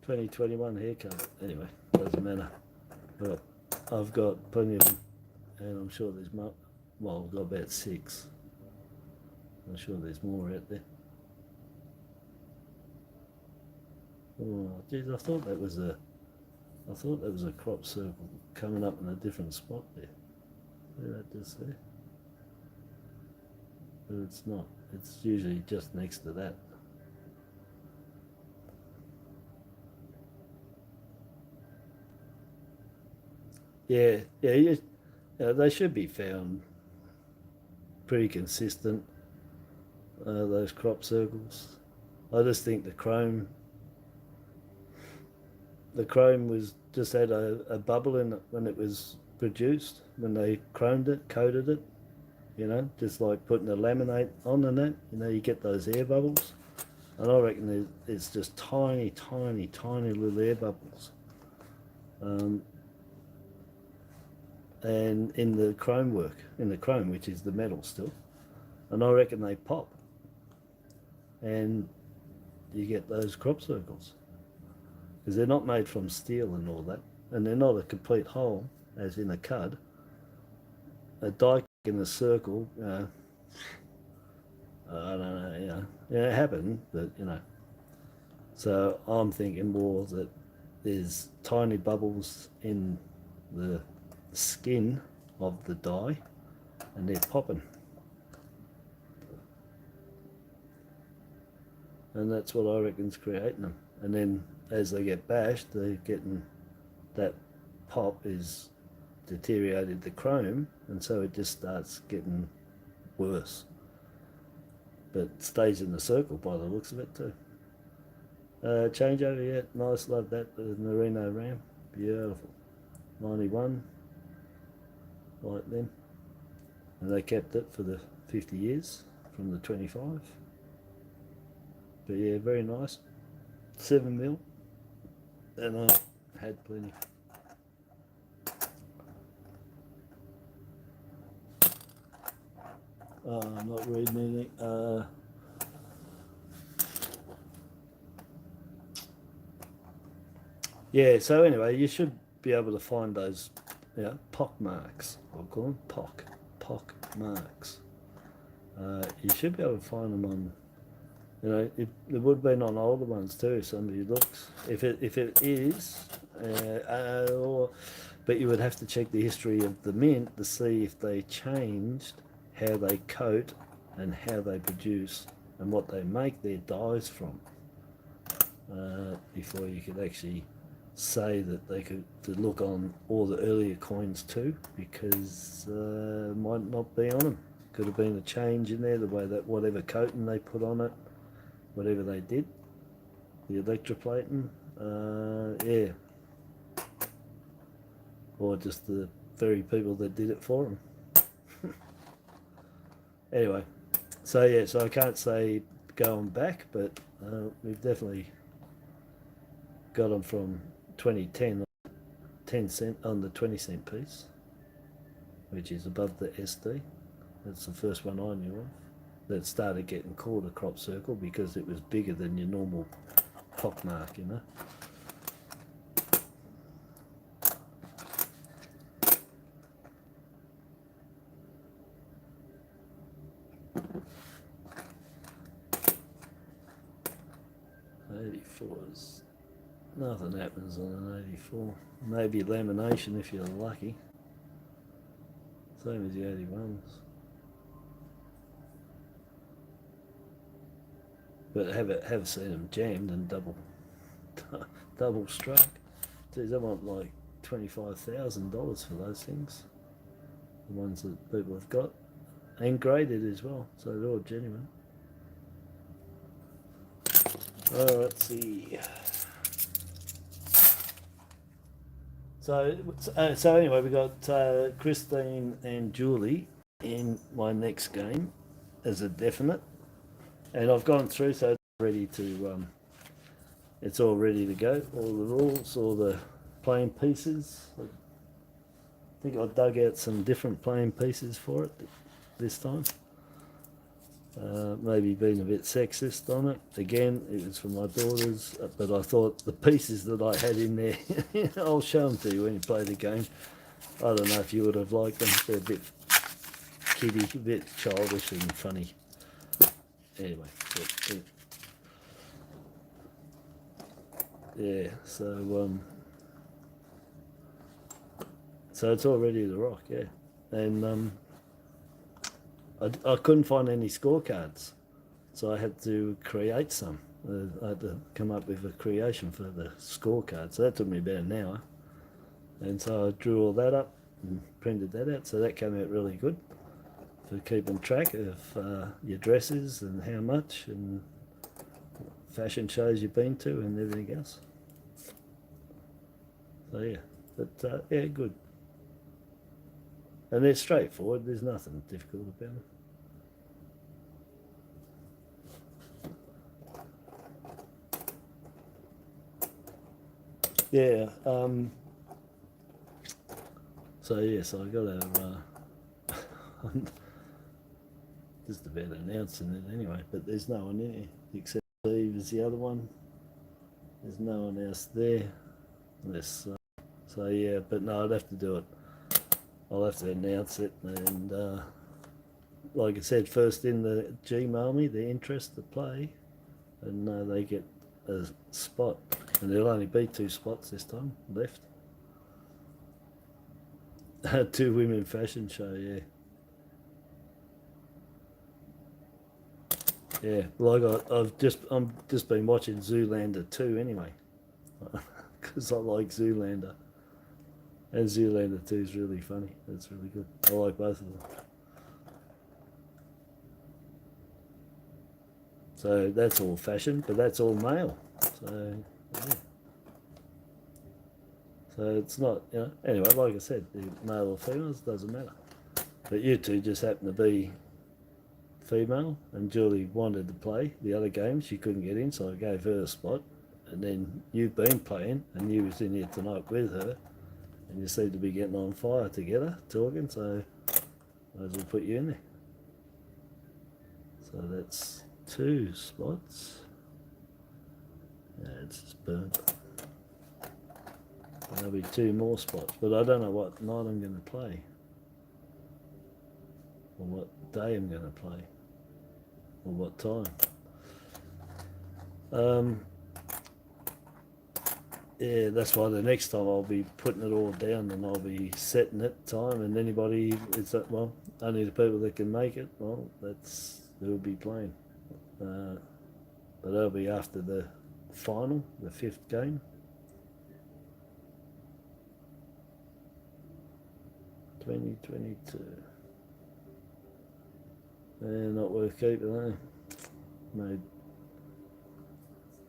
2021 haircut. Anyway, doesn't matter. But I've got plenty of them, and I'm sure there's more. Well, I've got about 6. I'm sure there's more out there. Oh, geez, I thought that was a crop circle coming up in a different spot there. That just there, but it's not. It's usually just next to that. Yeah, they should be found pretty consistent. Those crop circles. I just think the chrome was just had a bubble in it when it was produced, when they chromed it, coated it, just like putting a laminate on and that, you get those air bubbles. And I reckon it's just tiny, tiny, tiny little air bubbles. And in the chrome work, which is the metal still, and I reckon they pop. And you get those crop circles. Because they're not made from steel and all that, and they're not a complete hole, as in a cud. A dike in a circle, I don't know, it happened, but So I'm thinking more that there's tiny bubbles in the skin of the die, and they're popping. And that's what I reckon's creating them. And then as they get bashed, they're getting that pop is deteriorated the chrome, and so it just starts getting worse. But stays in the circle by the looks of it too. Changeover, yeah, nice, love that. The Merino Ram, beautiful. 91, like them. And they kept it for the 50 years from the 25. But yeah, very nice. 7mm, and I had plenty. I'm not reading anything. Yeah, so anyway, you should be able to find those pock marks. I'll call them pock marks. You should be able to find them on, it would have been on older ones too. Somebody looks, if it is, but you would have to check the history of the mint to see if they changed how they coat and how they produce and what they make their dyes from, before you could actually say that they could look on all the earlier coins too, because might not be on them. Could have been a change in there, the way that whatever coating they put on it, whatever they did, the electroplating, yeah, or just the very people that did it for them. Anyway, so yeah, so I can't say going back, but we've definitely got them from 2010, 10 cent on the 20 cent piece, which is above the SD. That's the first one I knew of that started getting called a crop circle because it was bigger than your normal pock mark, 84s. Nothing happens on an 84. Maybe lamination if you're lucky. Same as the 81s. But have seen them jammed and double struck. Geez, I want like $25,000 for those things. The ones that people have got. And graded as well, so they're all genuine. Let's see. So anyway, we got Christine and Julie in my next game as a definite, and I've gone through, so it's ready to. It's all ready to go. All the rules, all the playing pieces. I think I dug out some different playing pieces for it this time. Maybe being a bit sexist on it. Again, it was for my daughters, but I thought the pieces that I had in there, I'll show them to you when you play the game. I don't know if you would have liked them. They're a bit kiddie, a bit childish and funny. Anyway, yeah, so it's all ready to rock, yeah. And I couldn't find any scorecards, so I had to create some. I had to come up with a creation for the scorecard, so that took me about an hour. And so I drew all that up and printed that out, so that came out really good for keeping track of your dresses and how much and fashion shows you've been to and everything else. So yeah, but yeah, good. And they're straightforward, there's nothing difficult about them. Yeah, so yes, I got our, just about announcing it anyway, but there's no one in here, except Steve is the other one. There's no one else there. So yeah, but no, I'd have to do it. I'll have to announce it, and like I said, first in the Gmail me the interest to play, and they get a spot, and there'll only be 2 spots this time left. 2 women fashion show, yeah. Yeah, like I'm just been watching Zoolander 2 anyway, because I like Zoolander. And Zoolander 2 is really funny. It's really good. I like both of them. So that's all fashion, but that's all male. So yeah. So it's not, you know. Anyway, like I said, the male or females doesn't matter. But you two just happen to be female, and Julie wanted to play the other game. She couldn't get in, so I gave her a spot. And then you've been playing, and you was in here tonight with her. And you seem to be getting on fire together, talking, so might as well put you in there. So that's 2 spots. Yeah, it's just burnt. And there'll be 2 more spots, but I don't know what night I'm going to play. Or what day I'm going to play. Or what time. Yeah, that's why the next time I'll be putting it all down, and I'll be setting it time, and anybody, well, only the people that can make it, well, they'll be playing. But that'll be after the final, the 5th game. $2022. Not worth keeping, eh? Made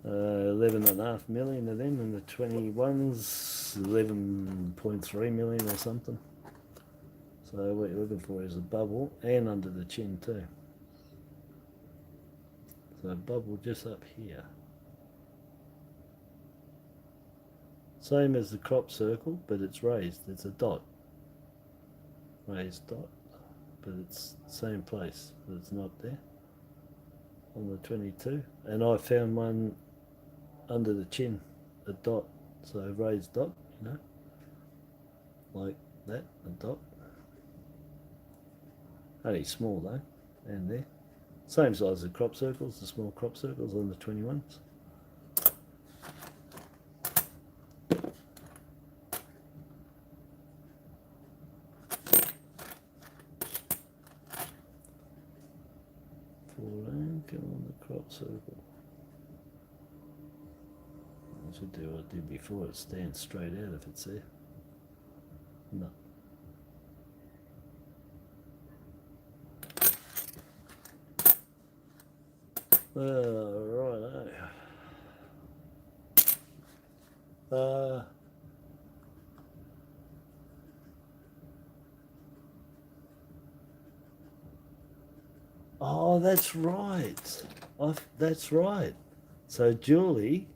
11.5 million of them, and the 21s 11.3 million or something. So what you're looking for is a bubble, and under the chin too. So a bubble just up here. Same as the crop circle, but it's raised. It's a dot. Raised dot. But it's same place, but it's not there on the 22. And I found one under the chin, a dot, so raised dot, you know, like that, a dot. Only small though, and there. Same size as crop circles, the small crop circles on the 21s. working on the crop circle. I should do what I did before, it stands straight out if it's there. No. Righto. Oh, that's right. That's right. So Julie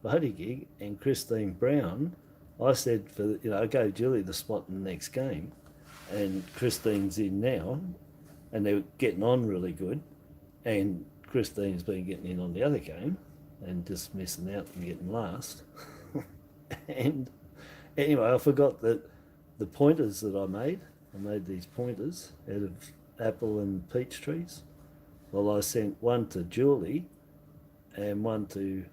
Fossicking and Christine Brown, I said I gave Julie the spot in the next game, and Christine's in now, and they're getting on really good, and Christine's been getting in on the other game, and just missing out and getting last. And anyway, I forgot that the pointers that I made these pointers out of apple and peach trees. Well, I sent one to Julie and one to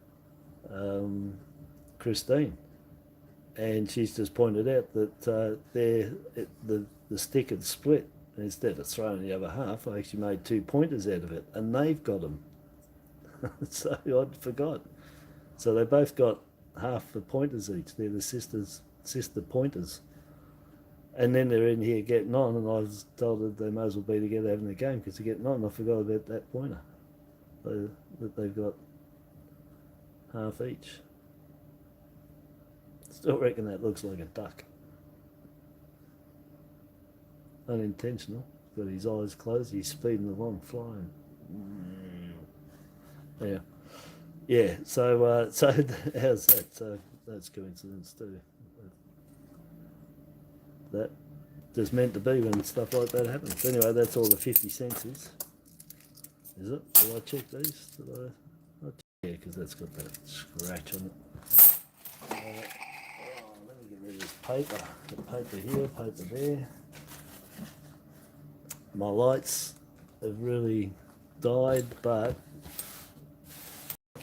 Christine, and she's just pointed out that the stick had split, and instead of throwing the other half, I actually made 2 pointers out of it, and they've got them. So I forgot. So they both got half the pointers each. They're the sister pointers. And then they're in here getting on, and I was told that they may as well be together having a game because they're getting on. I forgot about that pointer, that they've got half each. Still reckon that looks like a duck. Unintentional. Got his eyes closed. He's speeding along, flying. Yeah, yeah. So how's that? So that's coincidence too. That just meant to be when stuff like that happens. Anyway, that's all the 50 cents is it? Did I check these? Yeah, because that's got that scratch on it. Let me get rid of this paper. The paper here, paper there. My lights have really died, but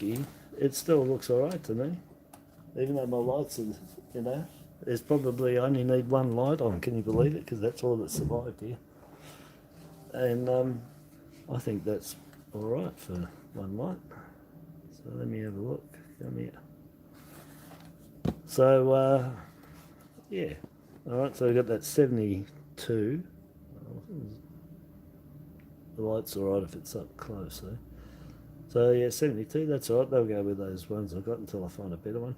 it still looks alright to me. Even though my lights are, there's probably only need one light on, can you believe it? Because that's all that survived here. And I think that's alright for one light. So let me have a look. Come here. So, yeah. Alright, so we've got that 72. The light's alright if it's up close, though. So, yeah, 72, that's alright. They'll go with those ones I've got until I find a better one.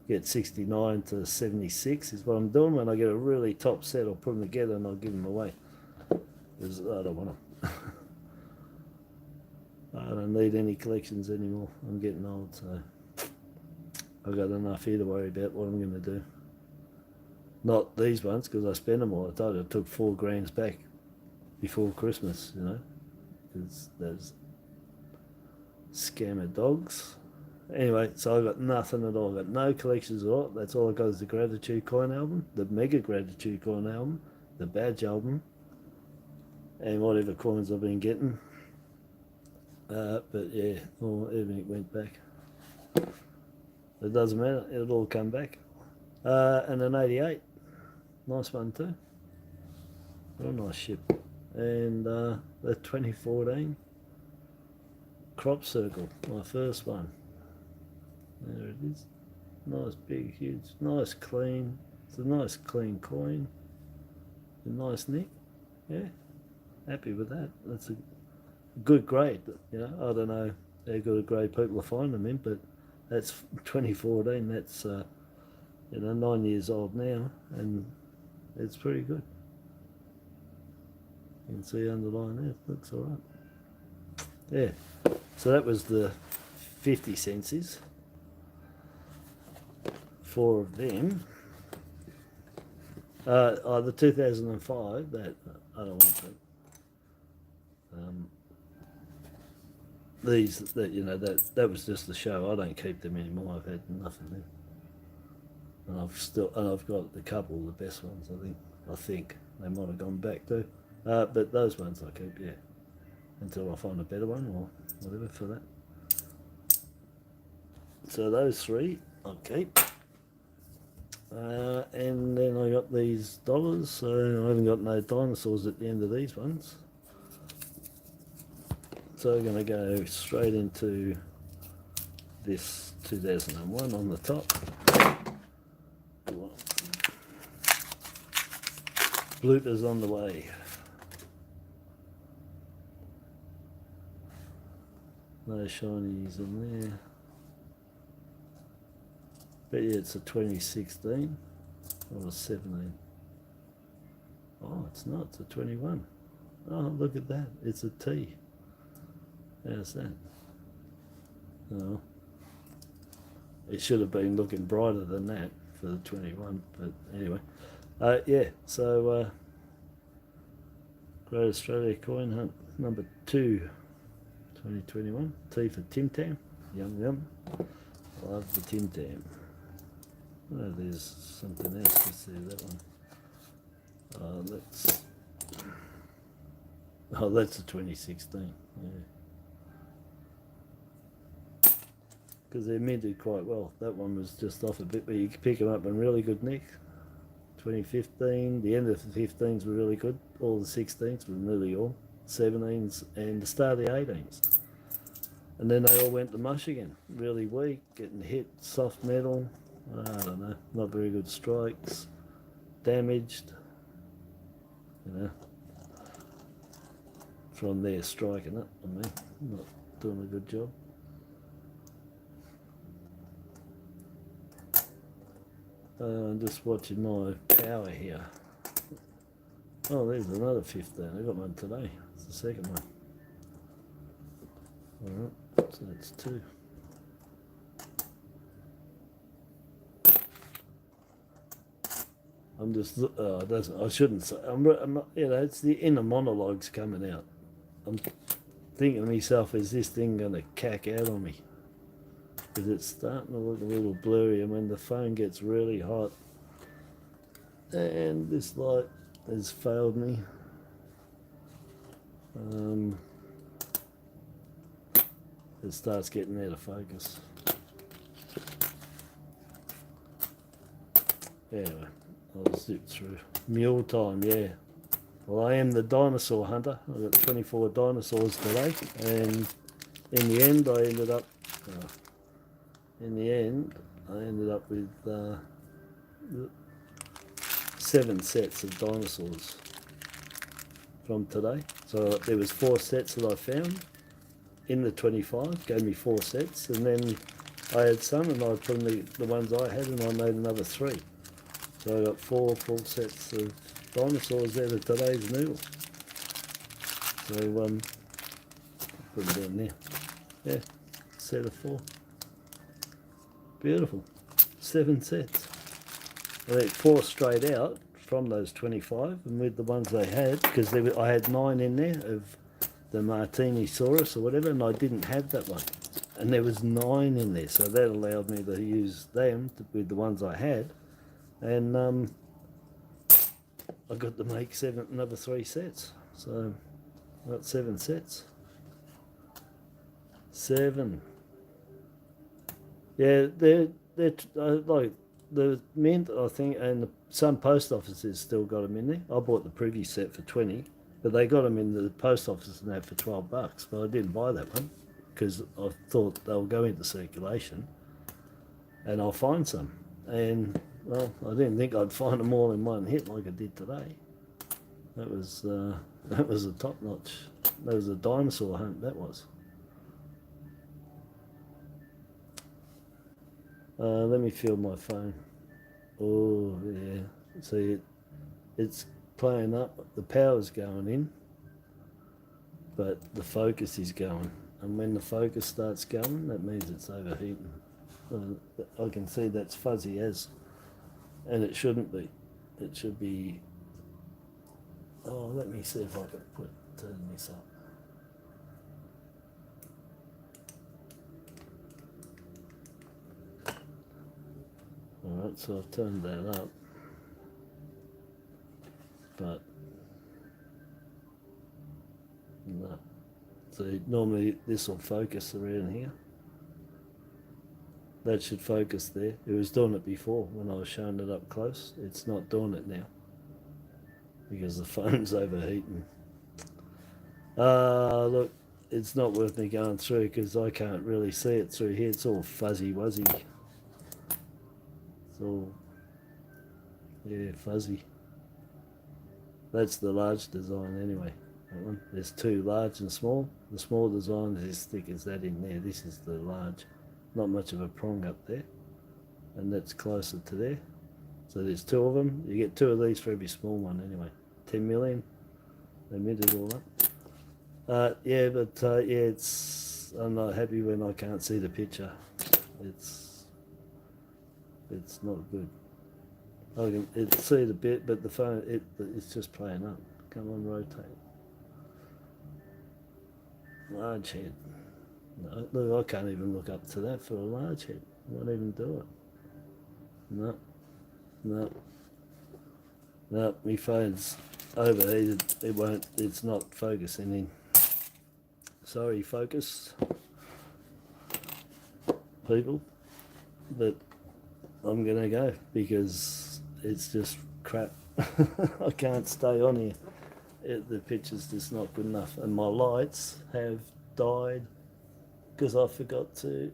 Get 69 to 76 is what I'm doing. When I get a really top set, I'll put them together and I'll give them away. Because I don't want them. I don't need any collections anymore. I'm getting old, so I've got enough here to worry about what I'm going to do. Not these ones, because I spend them all. I told you I took 4 grand back before Christmas, because those scammer dogs. Anyway, so I've got nothing at all. I've got no collections at all. That's all I got is the Gratitude Coin album, the Mega Gratitude Coin album, the Badge album, and whatever coins I've been getting. But yeah, everything went back. It doesn't matter, it'll all come back. And an 88, nice one too. What a nice ship. And the 2014 Crop Circle, my first one. There it is. Nice, big, huge, nice, clean. It's a nice, clean coin. A nice nick. Yeah, happy with that. That's a good grade. I don't know how good a grade people are finding them in, but that's 2014. That's 9 years old now, and it's pretty good. You can see underline there. It looks all right. Yeah. So that was the 50 cents. 4 of them. The 2005, that I don't want that. These, that was just the show. I don't keep them anymore. I've had nothing there, and I've got a couple of the best ones. I think they might have gone back too, but those ones I keep, yeah, until I find a better one or whatever for that. So those 3 I'll keep. And then I got these dollars, so I haven't got no dinosaurs at the end of these ones. So we're going to go straight into this 2001 on the top. Bloopers on the way. No shinies in there. But yeah, it's a 2016 or a 17. Oh, it's not. It's a 21. Oh, look at that. It's a T. How's that? Oh. It should have been looking brighter than that for the 21, but anyway. Yeah, so Great Australia Coin Hunt number 2, 2021. T for Tim Tam. Yum yum. Love the Tim Tam. Oh, there's something else. Let's see that one. That's a 2016. Yeah. Because they're minted quite well. That one was just off a bit, but you can pick them up in really good nick. 2015, the end of the 15s were really good. All the 16s were nearly all. 17s and the start of the 18s. And then they all went to mush again. Really weak, getting hit, soft metal. I don't know, not very good strikes. Damaged. You know. From there striking it, I mean, not doing a good job. I'm just watching my power here. Oh, there's another 15. I got one today. It's the second one. Alright, so that's 2. I'm just, I shouldn't say, I'm not, you know, it's the inner monologues coming out. I'm thinking to myself, is this thing going to cack out on me? Because it's starting to look a little blurry, and when the phone gets really hot, and this light has failed me. It starts getting out of focus. Anyway, I'll zip through. Mule time, yeah. Well, I am the dinosaur hunter. I got 24 dinosaurs today, and in the end, I ended up with 7 sets of dinosaurs from today. So there was 4 sets that I found in the 25, gave me 4 sets, and then I had some, and I put in the ones I had, and I made another 3. So I got 4 full sets of dinosaurs out of today's noodle. So put them down there. Yeah, set of 4. Beautiful. 7 sets. I think 4 straight out from those 25, and with the ones they had, because I had 9 in there of the Martinisaurus or whatever, and I didn't have that one. And there was 9 in there, so that allowed me to use them with the ones I had. And I got to make another 3 sets. So I got 7 sets. 7. Yeah, they're like the mint, I think, and some post offices still got them in there. I bought the previous set for 20, but they got them in the post office and that for $12. But I didn't buy that one because I thought they'll go into circulation, and I'll find some. And well, I didn't think I'd find them all in one hit like I did today. That was a top notch. That was a dinosaur hunt. That was. Let me feel my phone. Oh yeah, see it's playing up. The power's going in, but the focus is going. And when the focus starts going, that means it's overheating. I can see that's fuzzy as, and it shouldn't be. It should be. Oh, let me see if I can turn this up. Alright, so I've turned that up, but no. So normally this will focus around here. That should focus there. It was doing it before when I was showing it up close. It's not doing it now because the phone's overheating. Look, it's not worth me going through because I can't really see it through here. It's all fuzzy wuzzy. It's all, yeah, fuzzy. That's the large design anyway. That one. There's two, large and small. The small design is as thick as that in there. This is the large. Not much of a prong up there. And that's closer to there. So there's two of them. You get two of these for every small one anyway. 10 million. They minted all up. Yeah, it's. I'm not happy when I can't see the picture. It's not good. I can see it a bit, but the phone it's just playing up. Come on, rotate. Large head. No, look, I can't even look up to that for a large head. I won't even do it. No, my phone's overheated. It won't. It's not focusing in. Sorry, focus, people, but I'm gonna go because it's just crap. I can't stay on here. The picture's just not good enough, and my lights have died because I forgot to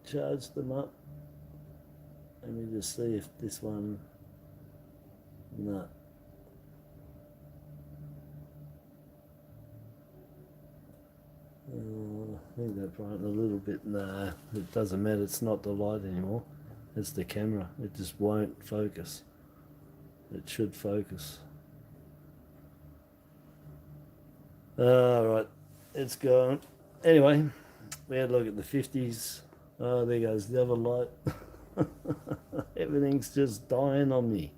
charge them up. Let me just see if this one. No. I think they're brighten a little bit. Nah, it doesn't matter. It's not the light anymore. It's the camera. It just won't focus. It should focus. Alright, it's gone. Anyway, we had a look at the 50s. Oh, there goes the other light. Everything's just dying on me.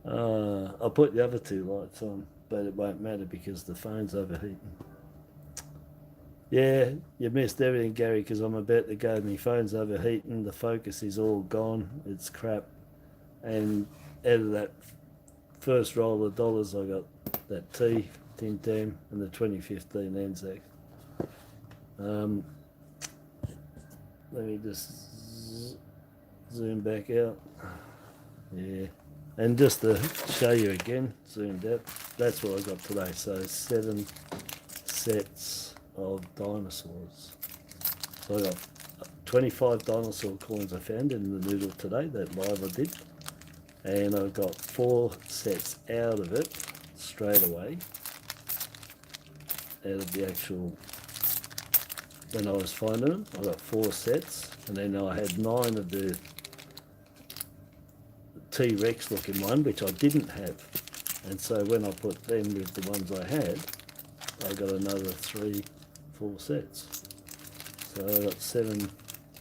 I'll put the other two lights on, but it won't matter because the phone's overheating. Yeah, you missed everything, Gary, because I'm about to go. My phone's overheating. The focus is all gone. It's crap. And out of that first roll of dollars, I got that Tim Tam, and the 2015 Anzac. Let me just zoom back out. Yeah. And just to show you again, zoomed out, that's what I got today. So 7 sets of dinosaurs. So I got 25 dinosaur coins I found in the noodle today, that live I did. And I got 4 sets out of it straight away. Out of the actual, when I was finding them, I got 4 sets. And then I had 9 of the T-Rex looking one, which I didn't have. And so when I put them with the ones I had, I got another 3 full sets. So I got 7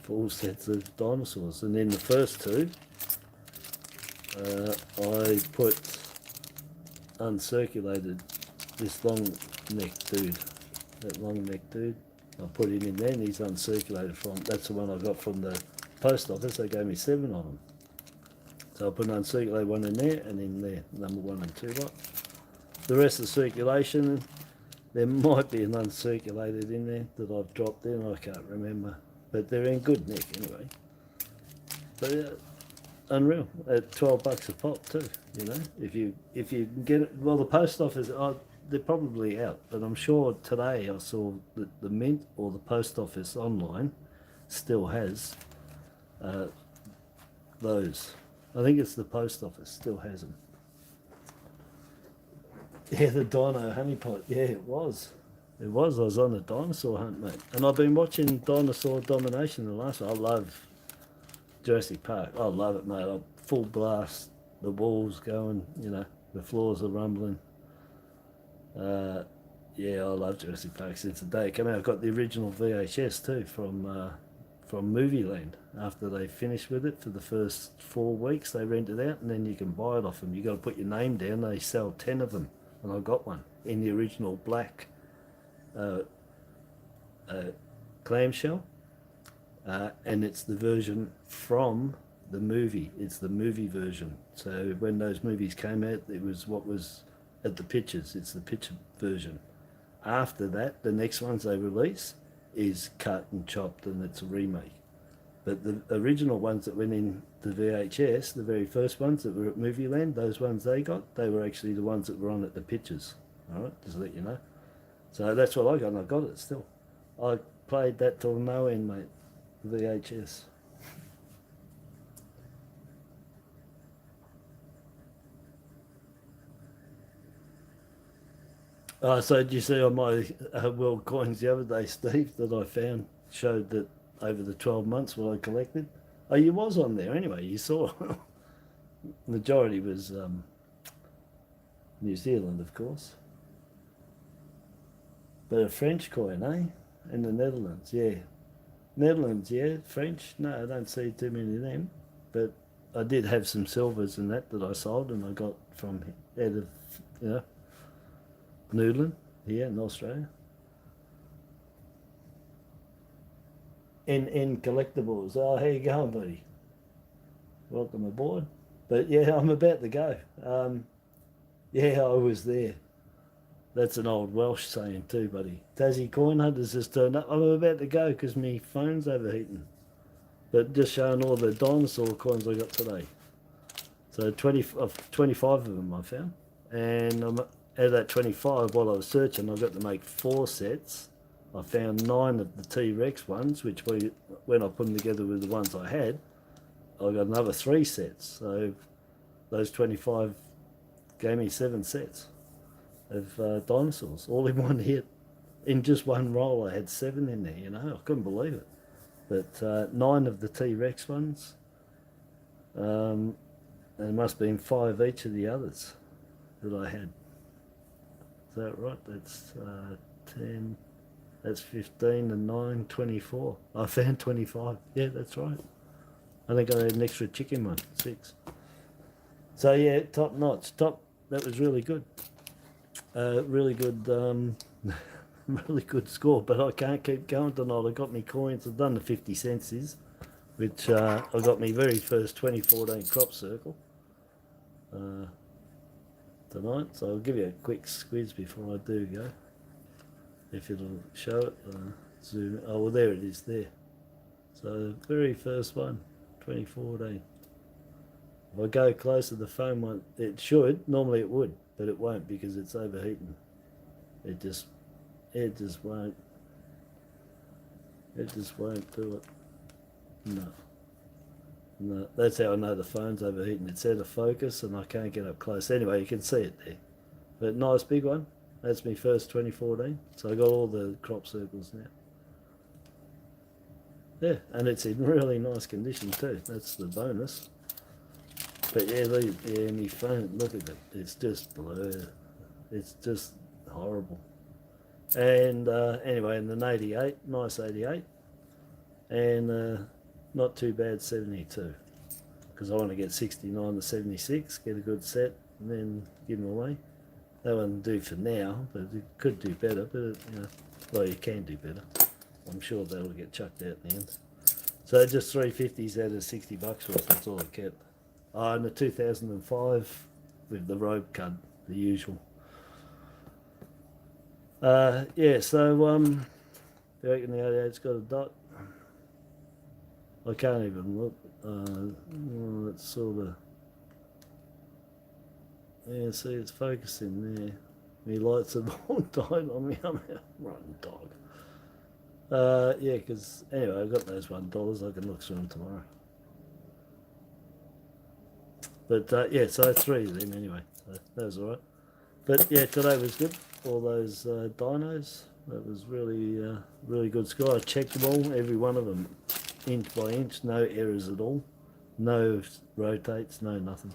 full sets of dinosaurs. And then the first 2, I put uncirculated this long neck dude. That long neck dude. I put him in there and he's uncirculated from, that's the one I got from the post office. They gave me 7 of them. So I put an uncirculated one in there and in there, number 1 and 2 lot. The rest of the circulation, there might be an uncirculated in there that I've dropped in, I can't remember. But they're in good nick anyway. But unreal, at $12 a pop too, you know. If you can get it, well the post office, they're probably out, but I'm sure today I saw that the Mint or the post office online still has those. I think it's the post office still has them. Yeah, the Dino Honeypot. Yeah, it was. It was. I was on a dinosaur hunt, mate. And I've been watching Dinosaur Domination the last one. I love Jurassic Park. I love it, mate. I full blast, the walls going, you know, the floors are rumbling. Yeah, I love Jurassic Park since the day it came out. I got the original VHS too from Movie Land. After they finished with it for the first 4 weeks, they rent it out and then you can buy it off them. You got to put your name down. They sell 10 of them, and I got one in the original black clamshell, and it's the version from the movie. It's the movie version. So when those movies came out, it was what was at the pictures. It's the picture version. After that, the next ones they release is cut and chopped, and it's a remake. But the original ones that went in the VHS, the very first ones that were at Movie Land, those ones they got, they were actually the ones that were on at the pictures. All right, just to let you know. So that's what I got, and I got it still. I played that till no end, mate. VHS. So did you see on my world coins the other day, Steve, that I found showed that over the 12 months what I collected? Oh, you was on there anyway. You saw. Majority was New Zealand, of course, but a French coin, eh? In the Netherlands, yeah. Netherlands, yeah. French, no, I don't see too many of them, but I did have some silvers and that I sold, and I got from out of Noodling here in Australia. In collectibles. Oh, how you going, buddy? Welcome aboard. But yeah, I'm about to go. Yeah, I was there. That's an old Welsh saying too, buddy. Tassie coin hunters just turned up. I'm about to go because my phone's overheating. But just showing all the dinosaur coins I got today. So 25 of them I found. And out of that 25, while I was searching, I got to make 4 sets. I found 9 of the T-Rex ones, which when I put them together with the ones I had, I got another 3 sets. So those 25 gave me 7 sets of dinosaurs, all in one hit. In just one roll, I had 7 in there, I couldn't believe it. But 9 of the T-Rex ones, and there must have been 5 each of the others that I had. Is that right? That's 10, that's 15 and 9, 24. I found 25. Yeah, that's right. I think I had an extra chicken one, 6. So yeah, top notch. That was really good. Really good, really good score. But I can't keep going tonight. I got me coins. I've done the 50 cents, which I got me very first 2014 crop circle tonight. So I'll give you a quick squiz before I do go. If it'll show it, zoom. Oh well, there it is there. So very first one, 2014. If I go closer, the phone won't. It should. Normally it would, but it won't because it's overheating. It just won't. It just won't do it. No. That's how I know the phone's overheating. It's out of focus and I can't get up close. Anyway, you can see it there. But nice big one. That's my first 2014. So I got all the crop circles now. Yeah, and it's in really nice condition too. That's the bonus. But yeah, my phone, look at it. It's just blurred. It's just horrible. And anyway, and an 88, nice 88. And not too bad 72. Because I want to get 69 to 76, get a good set, and then give them away. That won't do for now, but it could do better. But well, you can do better. I'm sure that'll get chucked out in the end. So just 350s out of $60 worth. That's all I kept. And the 2005 with the rope cut, the usual. Yeah. So you reckon the 88's got a dot? I can't even look. Well, it's sort of. Yeah, see, it's focusing there. My lights have all died on me. I'm a rotten dog. Yeah, because anyway, I've got those $1. I can look through them tomorrow. But yeah, so 3 of them anyway. So that was alright. But yeah, today was good. All those dinos. That was really, really good score. I checked them all, every one of them, inch by inch. No errors at all. No rotates, no nothing.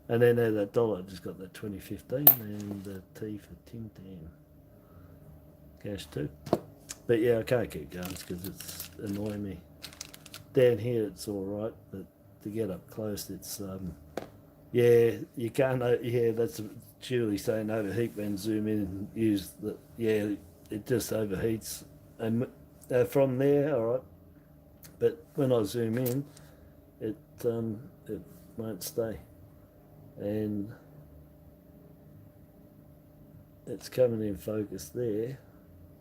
And then out of that dollar, I just got that 2015 and the T for Tim Tam. Cash too. But yeah, I can't keep going because it's annoying me. Down here it's alright, but to get up close it's, yeah, you can't, yeah, that's Julie saying overheat when zoom in and use the, yeah, it just overheats. And from there, alright, but when I zoom in, it won't stay. And it's coming in focus there,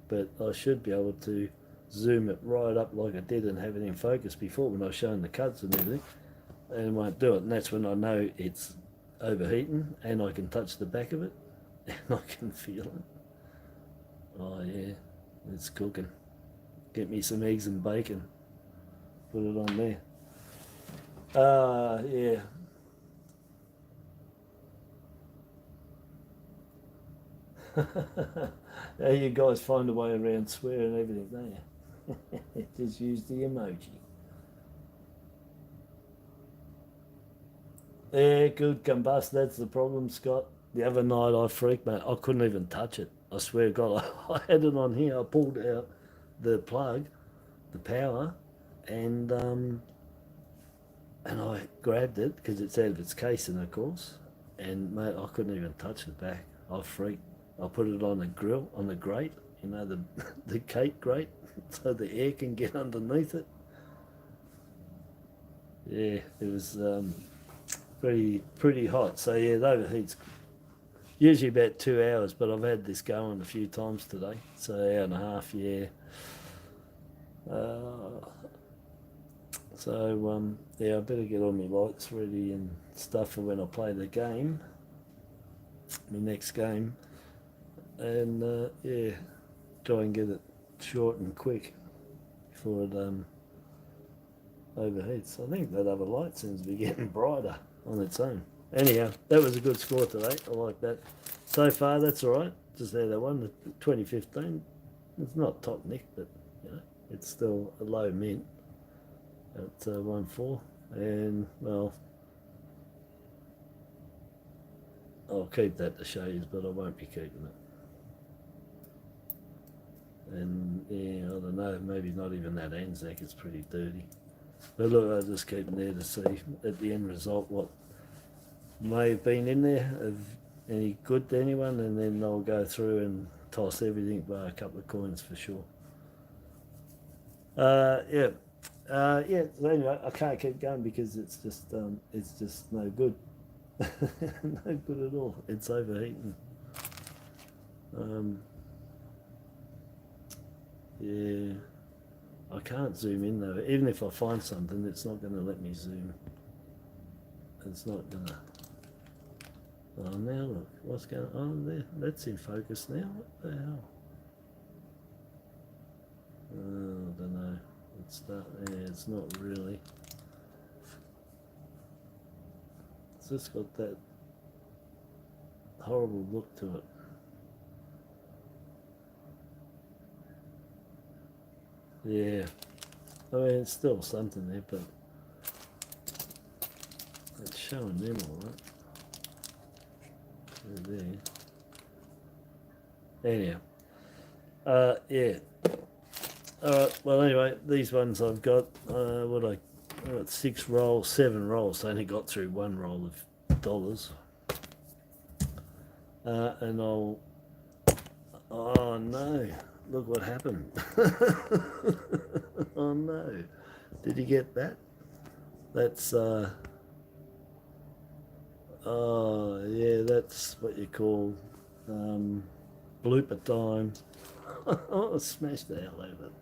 but I should be able to zoom it right up like I did and have it in focus before when I was showing the cuts and everything, and it won't do it. And that's when I know it's overheating and I can touch the back of it and I can feel it. Oh yeah, it's cooking. Get me some eggs and bacon. Put it on there. Yeah. How you guys find a way around swearing and everything, don't you? Just use the emoji. Yeah, good combust. That's the problem, Scott. The other night I freaked, mate. I couldn't even touch it. I swear to God, I had it on here. I pulled out the plug, the power, and I grabbed it because it's out of its casing, of course. And mate, I couldn't even touch the back. I freaked. I put it on the grill, on the grate, you know, the the cake grate, so the air can get underneath it. Yeah, it was pretty hot. So yeah, it overheats usually about 2 hours, but I've had this going a few times today. So hour and a half, yeah. Yeah, I better get all my lights ready and stuff for when I play the game, my next game, and yeah, try and get it short and quick before it overheats. I think that other light seems to be getting brighter on its own. Anyhow, that was a good score today. I like that. So far, that's all right. Just how they won the 2015. It's not top nick, but you know, it's still a low mint at 1.4. And well, I'll keep that to show you, but I won't be keeping it. And yeah, I don't know, maybe not even that Anzac. It's pretty dirty. But look, I'll just keep them there to see at the end result what may have been in there of any good to anyone, and then I'll go through and toss everything by a couple of coins for sure. Yeah. Yeah, so anyway, I can't keep going because it's just no good. No good at all. It's overheating. Yeah, I can't zoom in though. Even if I find something, it's not going to let me zoom. It's not going to. Oh, now look, what's going on there? That's in focus now. What the hell? Oh, I don't know. Yeah, it's not really. It's just got that horrible look to it. Yeah, I mean it's still something there, but it's showing them all right. They're there. Anyhow, yeah. Alright, well anyway, these ones I've got, I got 6 rolls, 7 rolls, so I only got through 1 roll of dollars. And oh no, look what happened. Oh no, did you get that? That's, oh yeah, that's what you call blooper time. I smashed the hell out of it.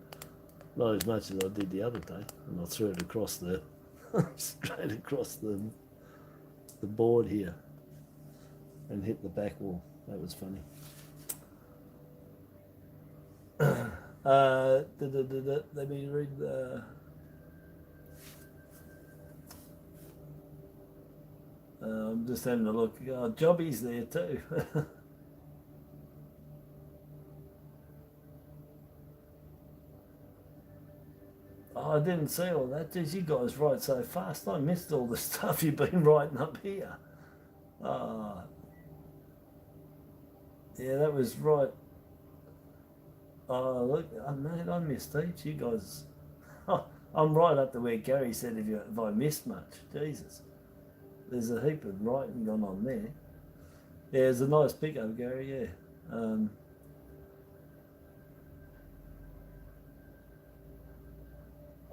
Not as much as I did the other day, and I threw it across the straight across the board here and hit the back wall. That was funny. Let me read the. I'm just having a look. Jobby's there too. Oh, I didn't see all that. Geez, you guys write so fast. I missed all the stuff you've been writing up here. Yeah, that was right. Oh, look, mate, I missed heaps. You guys, I'm right up to where Gary said if I missed much. Jesus, there's a heap of writing gone on there. Yeah, it's a nice pickup, Gary. Yeah.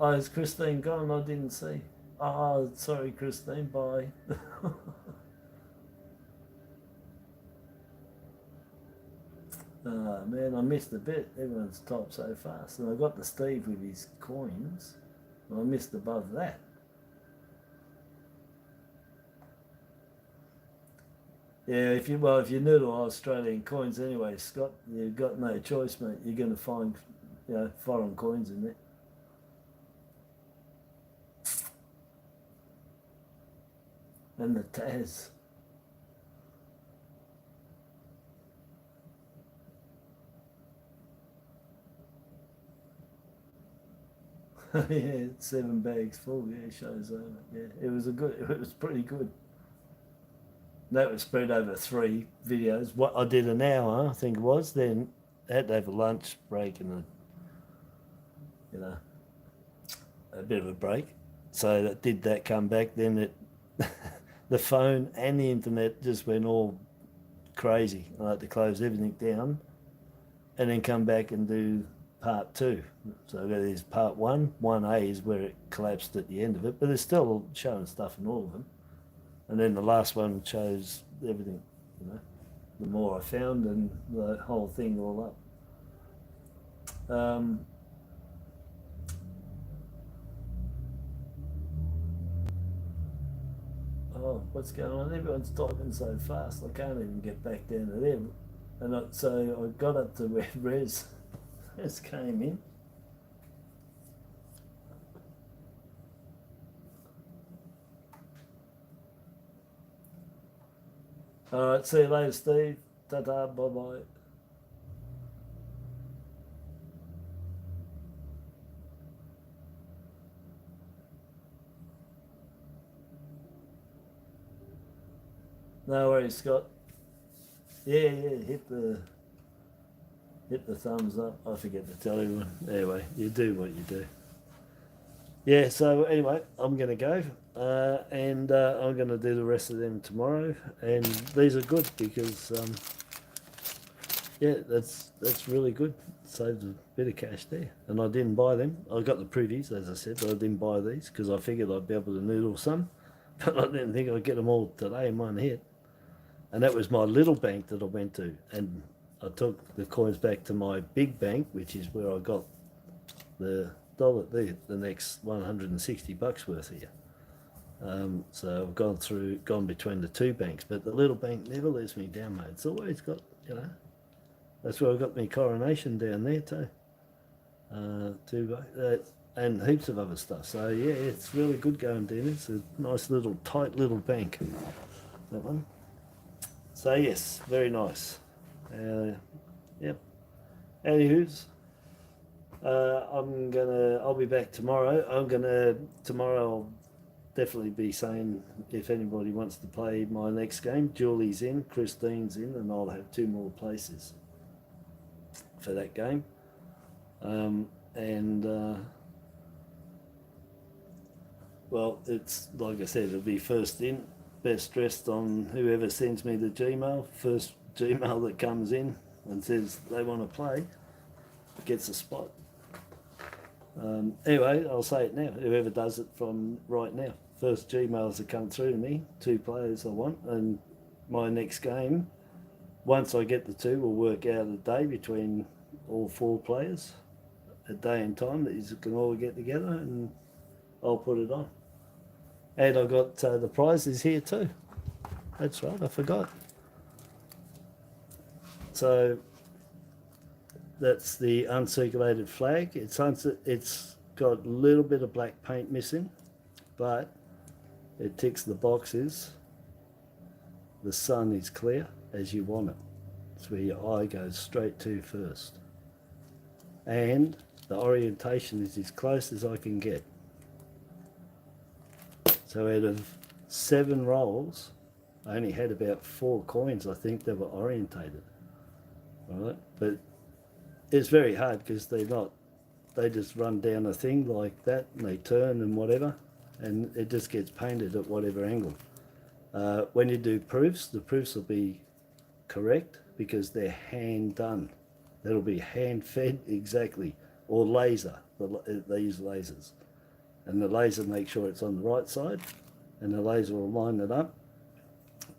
Oh, is Christine gone? I didn't see. Oh, sorry, Christine. Bye. Man, I missed a bit. Everyone's typed so fast. And I got to Steve with his coins. And I missed above that. Yeah, if you noodle Australian coins anyway, Scott, you've got no choice, mate. You're going to find, foreign coins in there. And the Taz. Yeah, 7 bags full. Yeah, shows over. Yeah, it was pretty good. That was spread over 3 videos. What I did an hour, I think it was. Then I had to have a lunch break and a bit of a break. So that did that come back. Then it, the phone and the internet just went all crazy. I had to close everything down, and then come back and do part 2. So there's part 1. 1A is where it collapsed at the end of it, but it's still showing stuff in all of them. And then the last one shows everything, the more I found and the whole thing all up. Oh, what's going on? Everyone's typing so fast, I can't even get back down to them. And so I got up to where Res came in. All right, see you later, Steve. Ta-ta, bye-bye. No worries, Scott. Yeah, hit the thumbs up. I forget to tell everyone. Anyway, you do what you do. Yeah, so anyway, I'm going to go, and I'm going to do the rest of them tomorrow. And these are good because, yeah, that's really good. Saved a bit of cash there. And I didn't buy them. I got the pretties, as I said, but I didn't buy these because I figured I'd be able to noodle some. But I didn't think I'd get them all today in one hit. And that was my little bank that I went to. And I took the coins back to my big bank, which is where I got the the next $160 worth here. So I've gone between the 2 banks, but the little bank never lets me down, mate. It's always got, that's where I got my coronation down there too. And heaps of other stuff. So yeah, it's really good going down. It's a nice little, tight little bank, that one. So yes, very nice. Yep. Anywho's, I'll be back tomorrow. Tomorrow I'll definitely be saying if anybody wants to play my next game. Julie's in, Christine's in, and I'll have 2 more places for that game. Well, it's like I said, it'll be first in, best dressed on whoever sends me the Gmail. First Gmail that comes in and says they want to play gets a spot. Anyway, I'll say it now. Whoever does it from right now, first Gmails that come through to me, 2 players I want, and my next game, once I get the 2, we'll work out a day between all 4 players, a day and time that you can all get together, and I'll put it on. And I got the prizes here too. That's right, I forgot. So that's the uncirculated flag. It's got a little bit of black paint missing, but it ticks the boxes. The sun is clear as you want it. It's where your eye goes straight to first. And the orientation is as close as I can get. So out of 7 rolls, I only had about 4 coins, I think, that were orientated. All right, but it's very hard because they just run down a thing like that and they turn and whatever, and it just gets painted at whatever angle. When you do proofs, the proofs will be correct because they're hand done. That'll be hand fed exactly, or laser. They use lasers, and the laser makes sure it's on the right side, and the laser will line it up.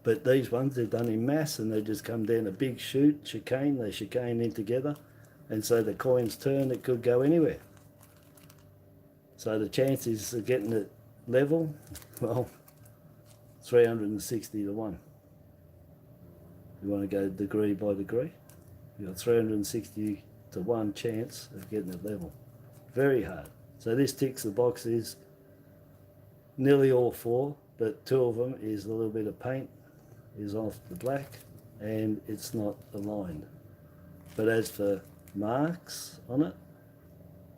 But these ones, they're done in mass, and they just come down a big chicane. They chicane in together, and so the coins turn. It could go anywhere. So the chances of getting it level, well, 360 to 1. You want to go degree by degree. You've got 360 to 1 chance of getting it level. Very hard. So this ticks the boxes, nearly all 4, but 2 of them is a little bit of paint is off the black and it's not aligned. But as for marks on it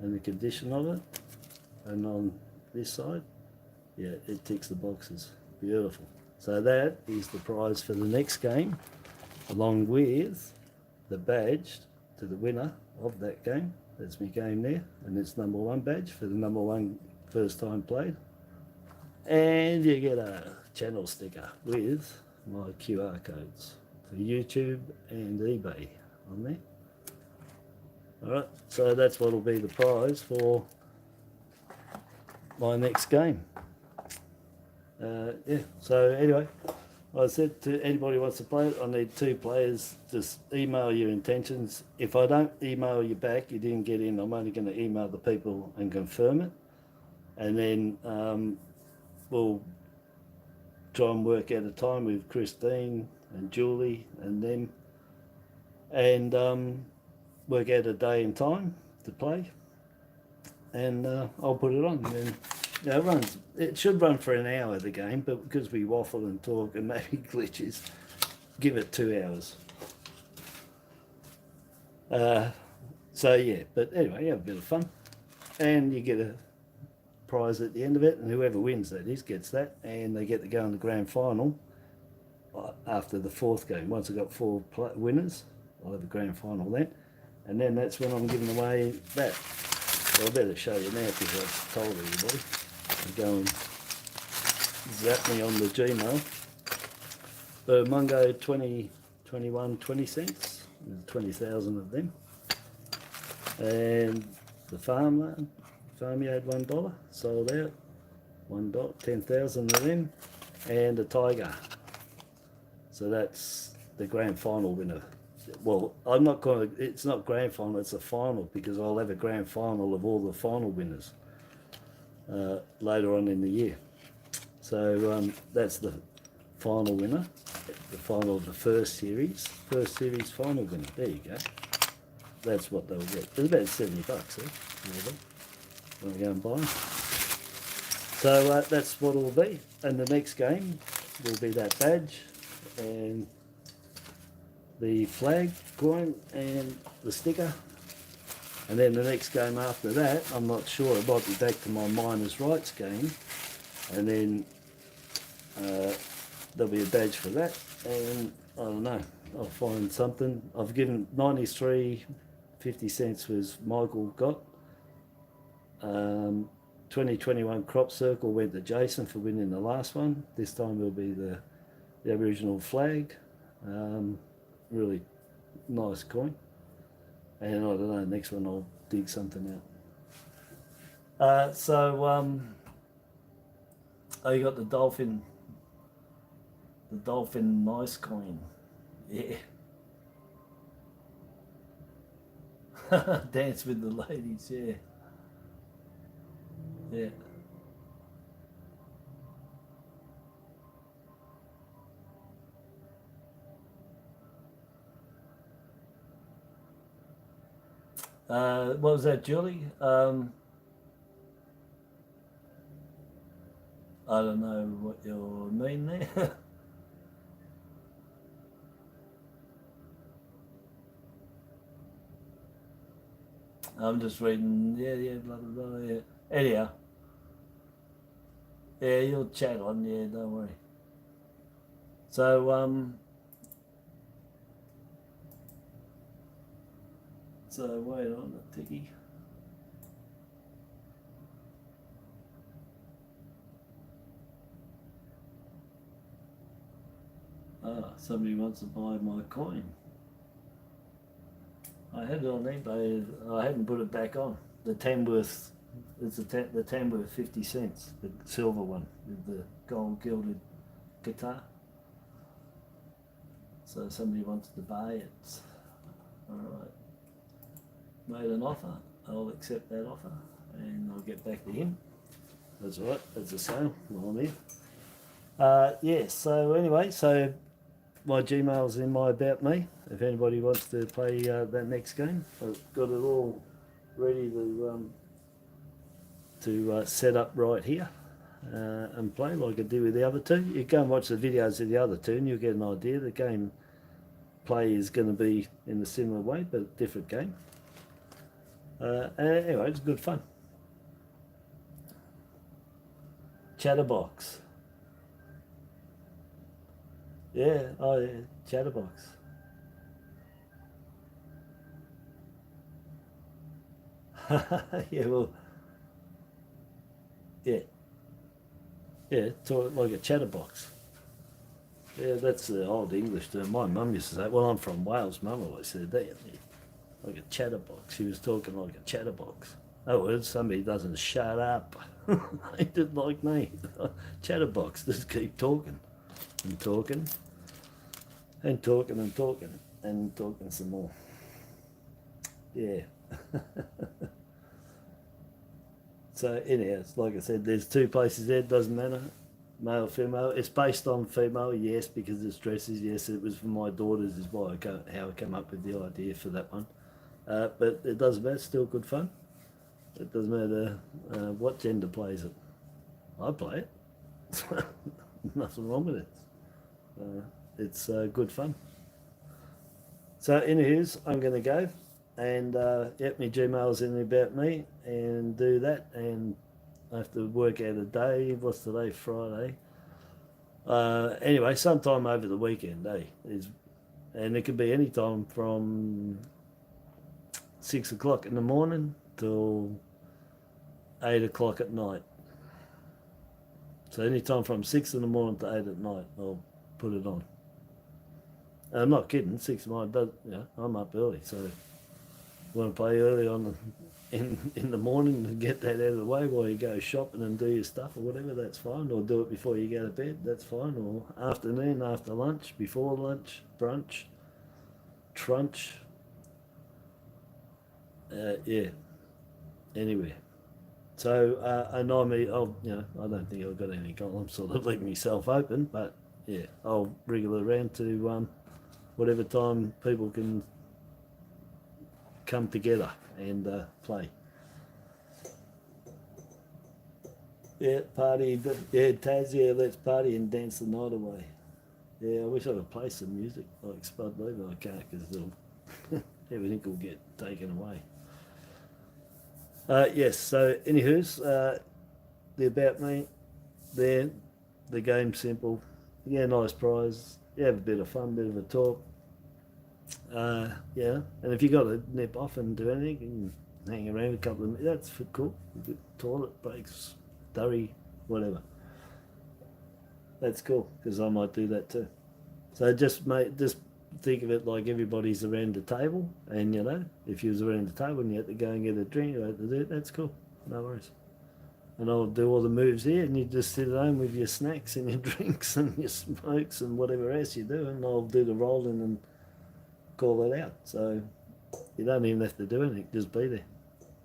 and the condition of it, and on this side, yeah, it ticks the boxes. Beautiful. So that is the prize for the next game, along with the badge to the winner of that game. That's my game there, and it's #1 badge for the #1 first time played. And you get a channel sticker with my QR codes for YouTube and eBay on there. Alright, so that's what will be the prize for my next game. Yeah, so anyway, like I said, to anybody who wants to play it, I need 2 players. Just email your intentions. If I don't email you back, you didn't get in, I'm only going to email the people and confirm it. And then we'll try and work out a time with Christine and Julie and them, and work out a day and time to play. And I'll put it on. And it should run for an hour, the game, but because we waffle and talk and maybe glitches, give it 2 hours. So yeah, but anyway, you have a bit of fun, and you get a prize at the end of it, and whoever wins, that is, gets that, and they get to go in the grand final after the 4th game. Once I've got 4 winners, I'll have a grand final then, and then that's when I'm giving away that. Well, I better show you now because I've told everybody. Go and zap me on the Gmail. The Mungo 20, 21, 20 cents. There's 20,000 of them. And the farmyard $1 sold out. $1, 10,000 of them. And a tiger. So that's the grand final winner. Well, I'm not going to, it's not grand final, it's a final, because I'll have a grand final of all the final winners later on in the year. So that's the final winner, the final of the first series final winner. There you go. That's what they'll get. It's about $70, eh? When I go and buy them. So that's what it'll be. And the next game will be that badge and the flag coin and the sticker. And then the next game after that, I'm not sure, it might be back to my miners' rights game, and then there'll be a badge for that, and I don't know, I'll find something. I've given 93.50 cents was Michael got. 2021 crop circle went to Jason for winning the last one. This time it'll be the Aboriginal flag. Really nice coin. And I don't know, next one I'll dig something out. Oh, you got the dolphin nice coin. Yeah. Dance with the ladies, yeah. Yeah. What was that, Julie? I don't know what you mean there. I'm just reading, yeah, blah, blah, blah, yeah. Anyhow. Yeah, you'll chat on, yeah, don't worry. So, wait on a ticky. Somebody wants to buy my coin. I had it on eBay. I hadn't put it back on. The Tamworth, it's the Tamworth 50 cents, the silver one with the gold gilded guitar. So somebody wants to buy it. All right. Made an offer. I'll accept that offer, and I'll get back to him. That's all right. That's a sale while I'm here. Yeah. So anyway, so my Gmail's in my About Me. If anybody wants to play that next game, I've got it all ready to set up right here and play like I did with the other two. You go and watch the videos of the other two and you'll get an idea. The game play is going to be in a similar way, but a different game. Anyway, it's good fun. Chatterbox. Yeah, oh yeah, Chatterbox. Yeah, well, yeah, so like a chatterbox. Yeah, that's the old English term. My mum used to say, well, I'm from Wales, mum always said that. Yeah, like a chatterbox. She was talking like a chatterbox. Oh, well, somebody doesn't shut up. They did like me. Chatterbox, just keep talking and talking and talking and talking and talking some more. Yeah. So anyhow, like I said, there's two places there, it doesn't matter, male, female. It's based on female, yes, because it's dresses, yes, it was for my daughters is why how I came up with the idea for that one. But it doesn't matter, it's still good fun. It doesn't matter what gender plays it. I play it. Nothing wrong with it. It's good fun. So anyways, I'm going to go and yep, my Gmail's in About Me and do that, and I have to work out a day. What's today? Friday. Anyway, sometime over the weekend, and it could be any time from 6 o'clock in the morning till 8 o'clock at night. So any time from 6 in the morning to 8 at night, I'll put it on. And I'm not kidding. 6 in the morning, I'm up early, so you want to play early on in the morning and get that out of the way while you go shopping and do your stuff or whatever, that's fine. Or do it before you go to bed, that's fine. Or afternoon, after lunch, before lunch, brunch, trunch. Yeah, anyway. So, and I don't think I've got any goal. I'm sort of leaving myself open, but yeah, I'll wriggle around to whatever time people can come together and play. Yeah, party, but yeah, Taz, yeah, let's party and dance the night away. Yeah, I wish I could play some music like Spud Lee, but I can't because everything will get taken away. Yes, so anywho's, the About Me, there, the game's simple. You get a nice prize, you have a bit of fun, bit of a talk. Yeah, and if you got to nip off and do anything, you can hang around a couple of minutes, that's cool. Toilet breaks, durry, whatever. That's cool, because I might do that too. So just think of it like everybody's around the table, and if you was around the table and you had to go and get a drink, you had to do it, that's cool, no worries. And I'll do all the moves here, and you just sit at home with your snacks and your drinks and your smokes and whatever else you do, and I'll do the rolling and call it out. So you don't even have to do anything, just be there.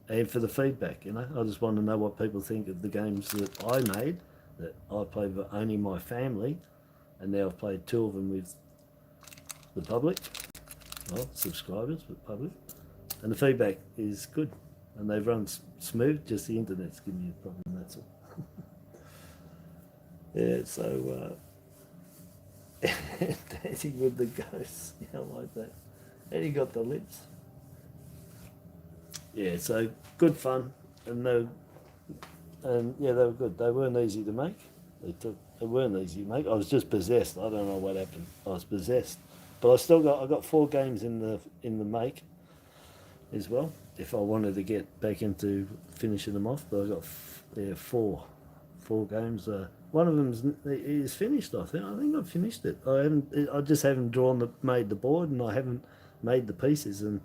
And for the feedback, I just want to know what people think of the games that I made, that I played with only my family, and now I've played 2 of them with the public, well, subscribers, but public, and the feedback is good, and they've run smooth, just the internet's giving you a problem, that's all. Yeah, so dancing with the ghosts, yeah, I like that. And he got the lips. Yeah, so good fun, and yeah, they were good. They weren't easy to make. They weren't easy to make. I was just possessed. I don't know what happened. I was possessed, but I got 4 games in the make as well. If I wanted to get back into finishing them off, but I got 4 games. One of them is finished. I think I've finished it. I just haven't made the board, and I haven't made the pieces and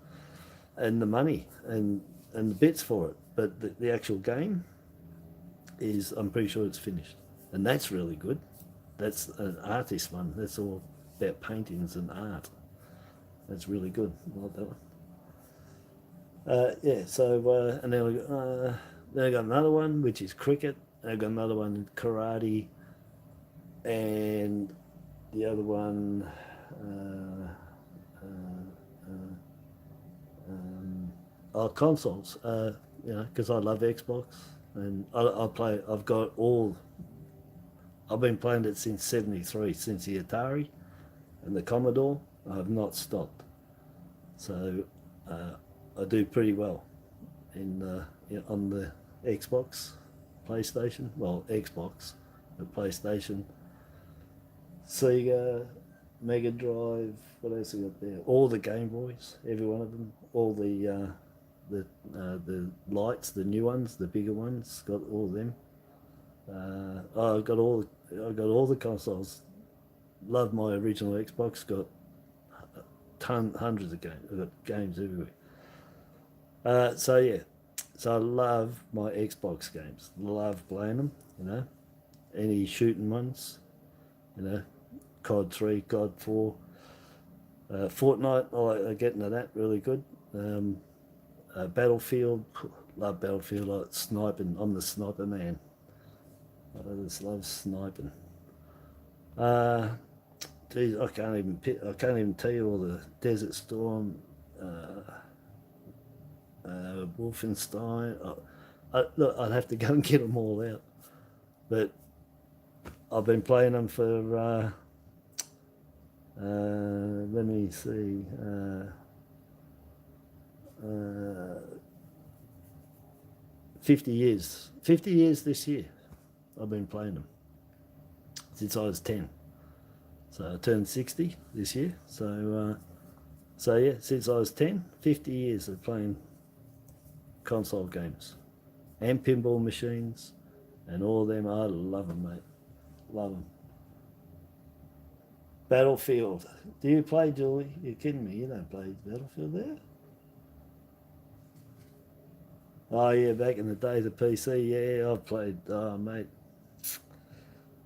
the money and the bits for it. But the actual game is, I'm pretty sure it's finished, and that's really good. That's an artist one. That's all about paintings and art. That's really good. I like that one. Yeah. So and then I got another one which is cricket. I got another one karate, and the other one consoles. You know, because I love Xbox, and I play. I've got all. I've been playing it since '73, since the Atari and the Commodore. I've not stopped. So I do pretty well on the Xbox, PlayStation. Well, Xbox, the PlayStation, Sega, Mega Drive. What else I got there? All the Game Boys, every one of them. All the lights, the new ones, the bigger ones. Got all of them. I got all the consoles. Love my original Xbox. Got hundreds of games. I've got games everywhere. So yeah, so I love my Xbox games. Love playing them. You know, any shooting ones. You know, COD 3, COD 4, Fortnite. I like getting to that really good. Battlefield. Love Battlefield. I like sniping. I'm the sniper man. I just love sniping. Geez, I can't even tell you all the Desert Storm, Wolfenstein. Look, I'd have to go and get them all out, but I've been playing them for. Let me see. 50 years. 50 years this year. I've been playing them since I was 10. So I turned 60 this year. So yeah, since I was 10, 50 years of playing console games and pinball machines and all of them. I love them, mate. Love them. Battlefield. Do you play, Julie? You're kidding me. You don't play Battlefield there? Oh, yeah, back in the day, the PC. Yeah, I've played. Oh, mate.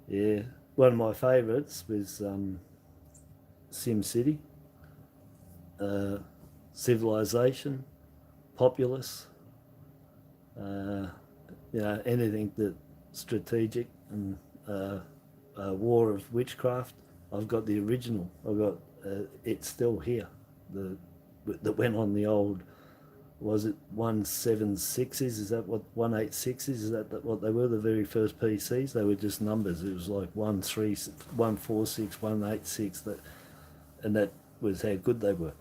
Yeah. One of my favourites was SimCity, Civilization, Populous, you know, anything that strategic and War of Witchcraft. I've got the original. I've got it's still here. That went on the old. Was it 176s? Is that what 186s? Is that what they were? The very first PCs. They were just numbers. It was like 146, 186. And that was how good they were.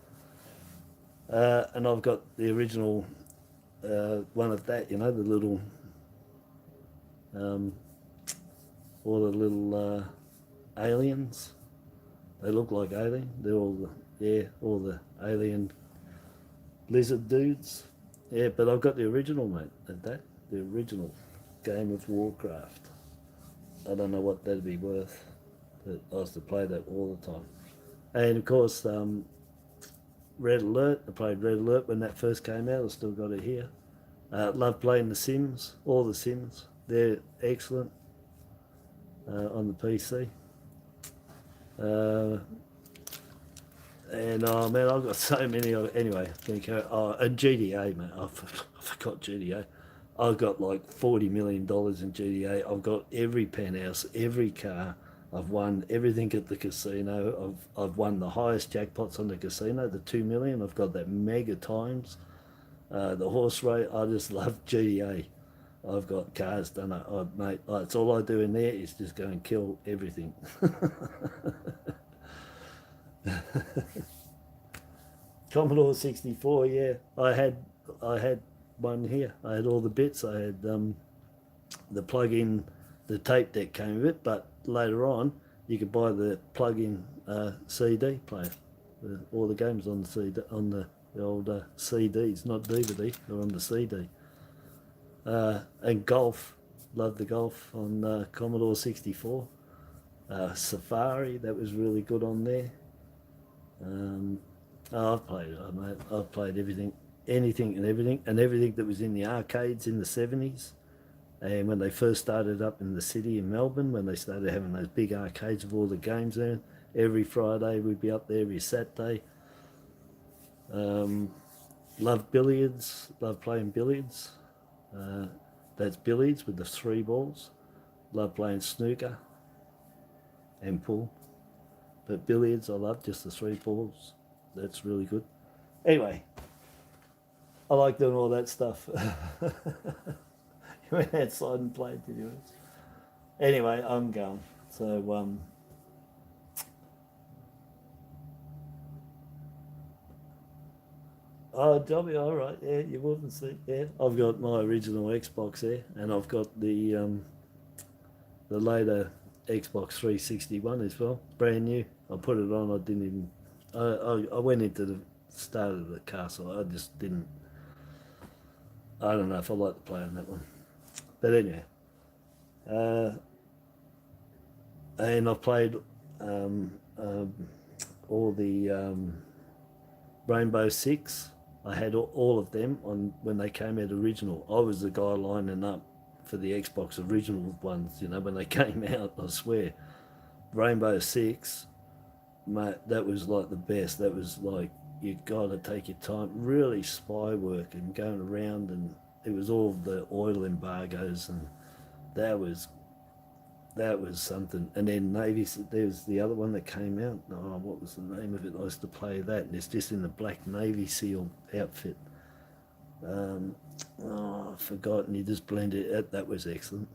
And I've got the original one of that. You know, the little, all the little aliens. They look like alien. They're all the alien lizard dudes. Yeah, but I've got the original, mate, at that. The original game of Warcraft. I don't know what that'd be worth, but I used to play that all the time. And of course, Red Alert. I played Red Alert when that first came out. I still got it here. Love playing the Sims, all the Sims. They're excellent on the PC. And oh man, I've got so many. Anyway, and GTA, man. I forgot GTA. I've got like $40 million in GTA. I've got every penthouse, every car. I've won everything at the casino. I've won the highest jackpots on the casino, the 2 million. I've got that mega times. The horse race. I just love GTA. I've got cars done. Mate, that's all I do in there is just go and kill everything. Commodore 64, yeah. I had one here. I had all the bits. I had the plug-in, the tape deck came with it, but later on you could buy the plug-in CD player. All the games on the CD, on the old CDs, not DVD. They're on the CD. And golf, loved the golf on Commodore 64. Safari, that was really good on there. I've played everything, anything and everything that was in the arcades in the 70s. And when they first started up in the city in Melbourne, when they started having those big arcades of all the games there, every Friday we'd be up there, every Saturday. Love billiards, love playing billiards. That's billiards with the 3 balls. Love playing snooker and pool. But billiards, I love just the 3 balls. That's really good. Anyway, I like doing all that stuff. You went outside and played, did you? Anyway, I'm going. So, oh, Dobby, all right, yeah, you wouldn't see. Yeah, I've got my original Xbox there, and I've got the later Xbox 360 one as well, brand new. I put it on. I didn't even. I went into the start of the castle. I just didn't. I don't know if I like to play on that one, but anyway. And I've played all the Rainbow Six. I had all of them on when they came out original. I was the guy lining up for the Xbox original ones, you know, when they came out. I swear, Rainbow Six, mate, that was like the best. That was like, you got to take your time, really spy work and going around, and it was all the oil embargoes, and that was something. And then Navy, there was the other one that came out. Oh, what was the name of it? I used to play that, and it's just in the black Navy SEAL outfit. I've forgotten. You just blend it. That was excellent.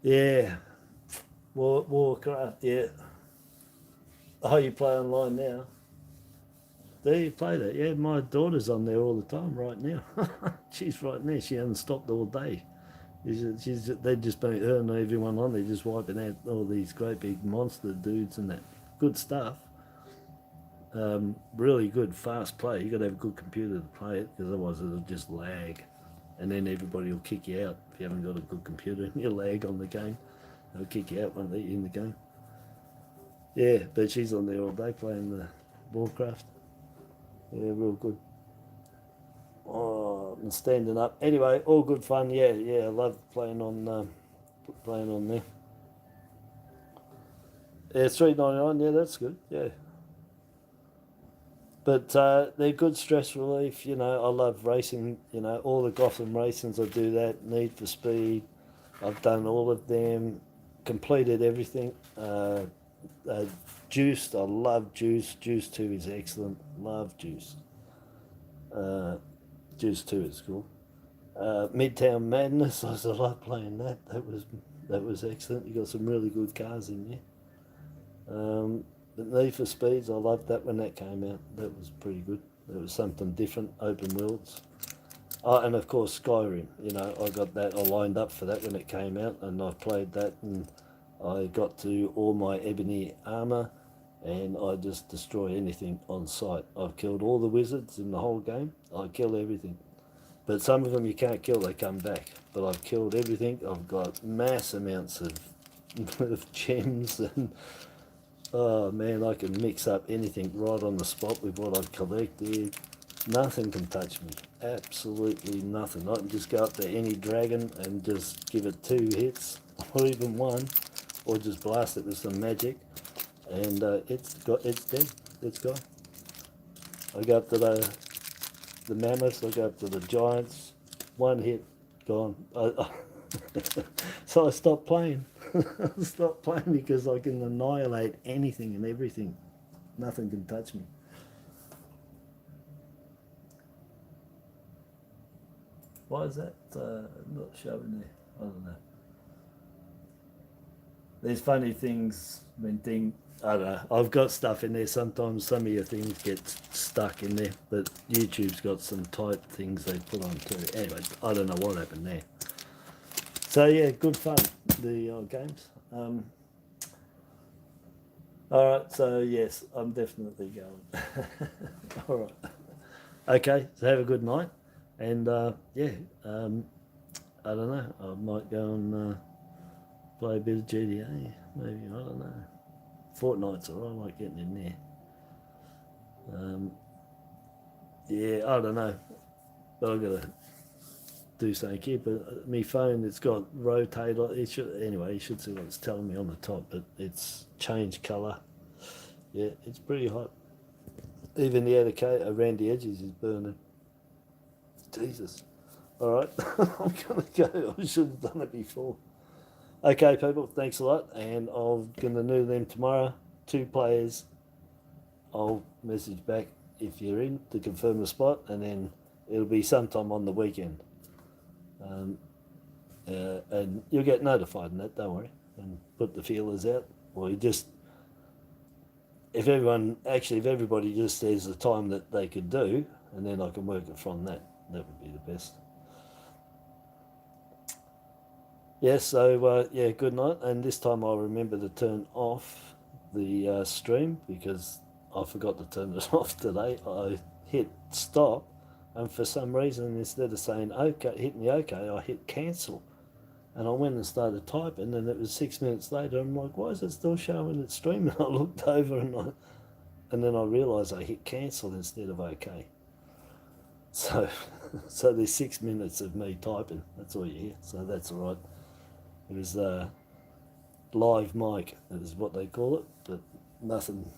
Yeah, Warcraft. Yeah. Oh, you play online now? Do you play that? Yeah, my daughter's on there all the time right now. She's right there. She hasn't stopped all day. They've just been, her and everyone on there just wiping out all these great big monster dudes and that. Good stuff. Really good, fast play. You got to have a good computer to play it, because otherwise it'll just lag. And then everybody will kick you out if you haven't got a good computer and you lag on the game. They'll kick you out when they're in the game. Yeah, but she's on there all day playing the Warcraft. Yeah, real good. Oh, and standing up. Anyway, all good fun. Yeah, I love playing on there. Yeah, $3.99. Yeah, that's good. Yeah, but they're good stress relief. You know, I love racing. You know, all the Gotham racings. I do that. Need for Speed. I've done all of them. Completed everything. Juiced. I love Juice. Juice 2 is excellent. Love Juice. Juice 2 is cool. Midtown Madness, I love playing that. That was excellent. You got some really good cars in there. But Need for Speeds, I loved that when that came out. That was pretty good. It was something different, open worlds. Oh, and of course Skyrim. You know, I got that. I lined up for that when it came out, and I played that, and I got to all my ebony armor, and I just destroy anything on sight. I've killed all the wizards in the whole game. I kill everything. But some of them you can't kill, they come back. But I've killed everything. I've got mass amounts of gems, and oh man, I can mix up anything right on the spot with what I've collected. Nothing can touch me. Absolutely nothing. I can just go up to any dragon and just give it 2 hits, or even 1, or just blast it with some magic, and it's dead. It's gone. I go up to the mammoths. I go up to the giants. 1 hit, gone. So I stopped playing. I stopped playing because I can annihilate anything and everything. Nothing can touch me. Why is that not showing there? I don't know. There's funny things when I don't know. I've got stuff in there. Sometimes some of your things get stuck in there, but YouTube's got some tight things they put on too. Anyway, I don't know what happened there. So yeah, good fun, the games. All right, so yes, I'm definitely going. All right. Okay, so have a good night. And yeah, I don't know. I might go and play a bit of GTA. Maybe, I don't know. Fortnite's alright. I like getting in there. Yeah, I don't know. But I've got to do something here. But my phone, it's got rotator. Anyway, you should see what it's telling me on the top. But it's changed colour. Yeah, it's pretty hot. Even the outer around the edges is burning. Jesus. All right, I'm going to go. I should have done it before. Okay, people, thanks a lot, and I'm going to do them tomorrow. 2 players. I'll message back if you're in to confirm the spot, and then it'll be sometime on the weekend. And you'll get notified in that, don't worry, and put the feelers out. Or you just, if everybody just says the time that they could do, and then I can work it from that. That would be the best. Yeah, so yeah, good night. And this time I'll remember to turn off the stream, because I forgot to turn it off today. I hit stop, and for some reason, instead of saying okay, hitting the okay, I hit cancel. And I went and started typing, and it was 6 minutes later. I'm like, why is it still showing it's streaming? I looked over, and then I realised I hit cancel instead of okay. So, so there's 6 minutes of me typing. That's all you hear. So that's all right. It was live mic, is what they call it, but nothing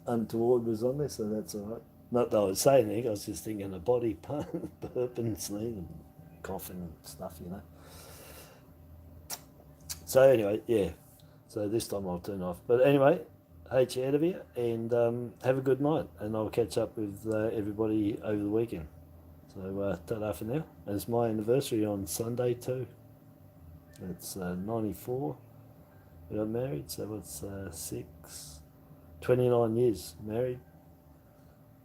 untoward was on there, so that's all right. Not that I was saying anything. I was just thinking of body pain, burping, sneezing, coughing and stuff, you know. So anyway, yeah. So this time I'll turn off. But anyway, hate you out of here, and have a good night. And I'll catch up with everybody over the weekend. So ta-da for now. And it's my anniversary on Sunday too. It's 94. We got married, so it's 29 years married,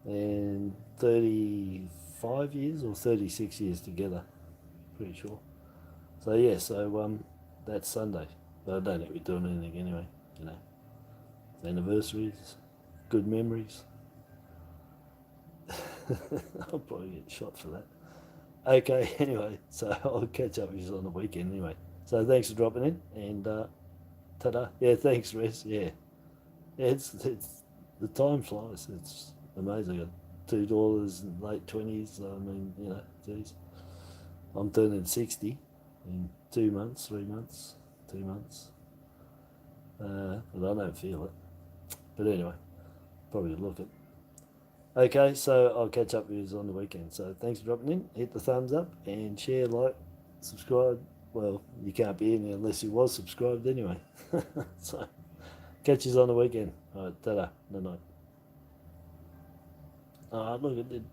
and 35 years or 36 years together, pretty sure. So yeah, so that's Sunday. But I don't think we're doing anything anyway, you know. It's anniversaries, good memories. I'll probably get shot for that. Okay, anyway, so I'll catch up with you on the weekend anyway. So thanks for dropping in, and ta-da. Yeah, thanks, Rez. Yeah, it's the time flies. It's amazing. I got 2 daughters in late 20s. I mean, you know, geez. I'm turning 60 in 2 months, 3 months, 2 months. But I don't feel it. But anyway, probably look it. Okay, so I'll catch up with you on the weekend. So thanks for dropping in. Hit the thumbs up and share, like, subscribe. Well, you can't be in there unless you was subscribed anyway. So catch you on the weekend. All right, ta-da, night. Look, it did.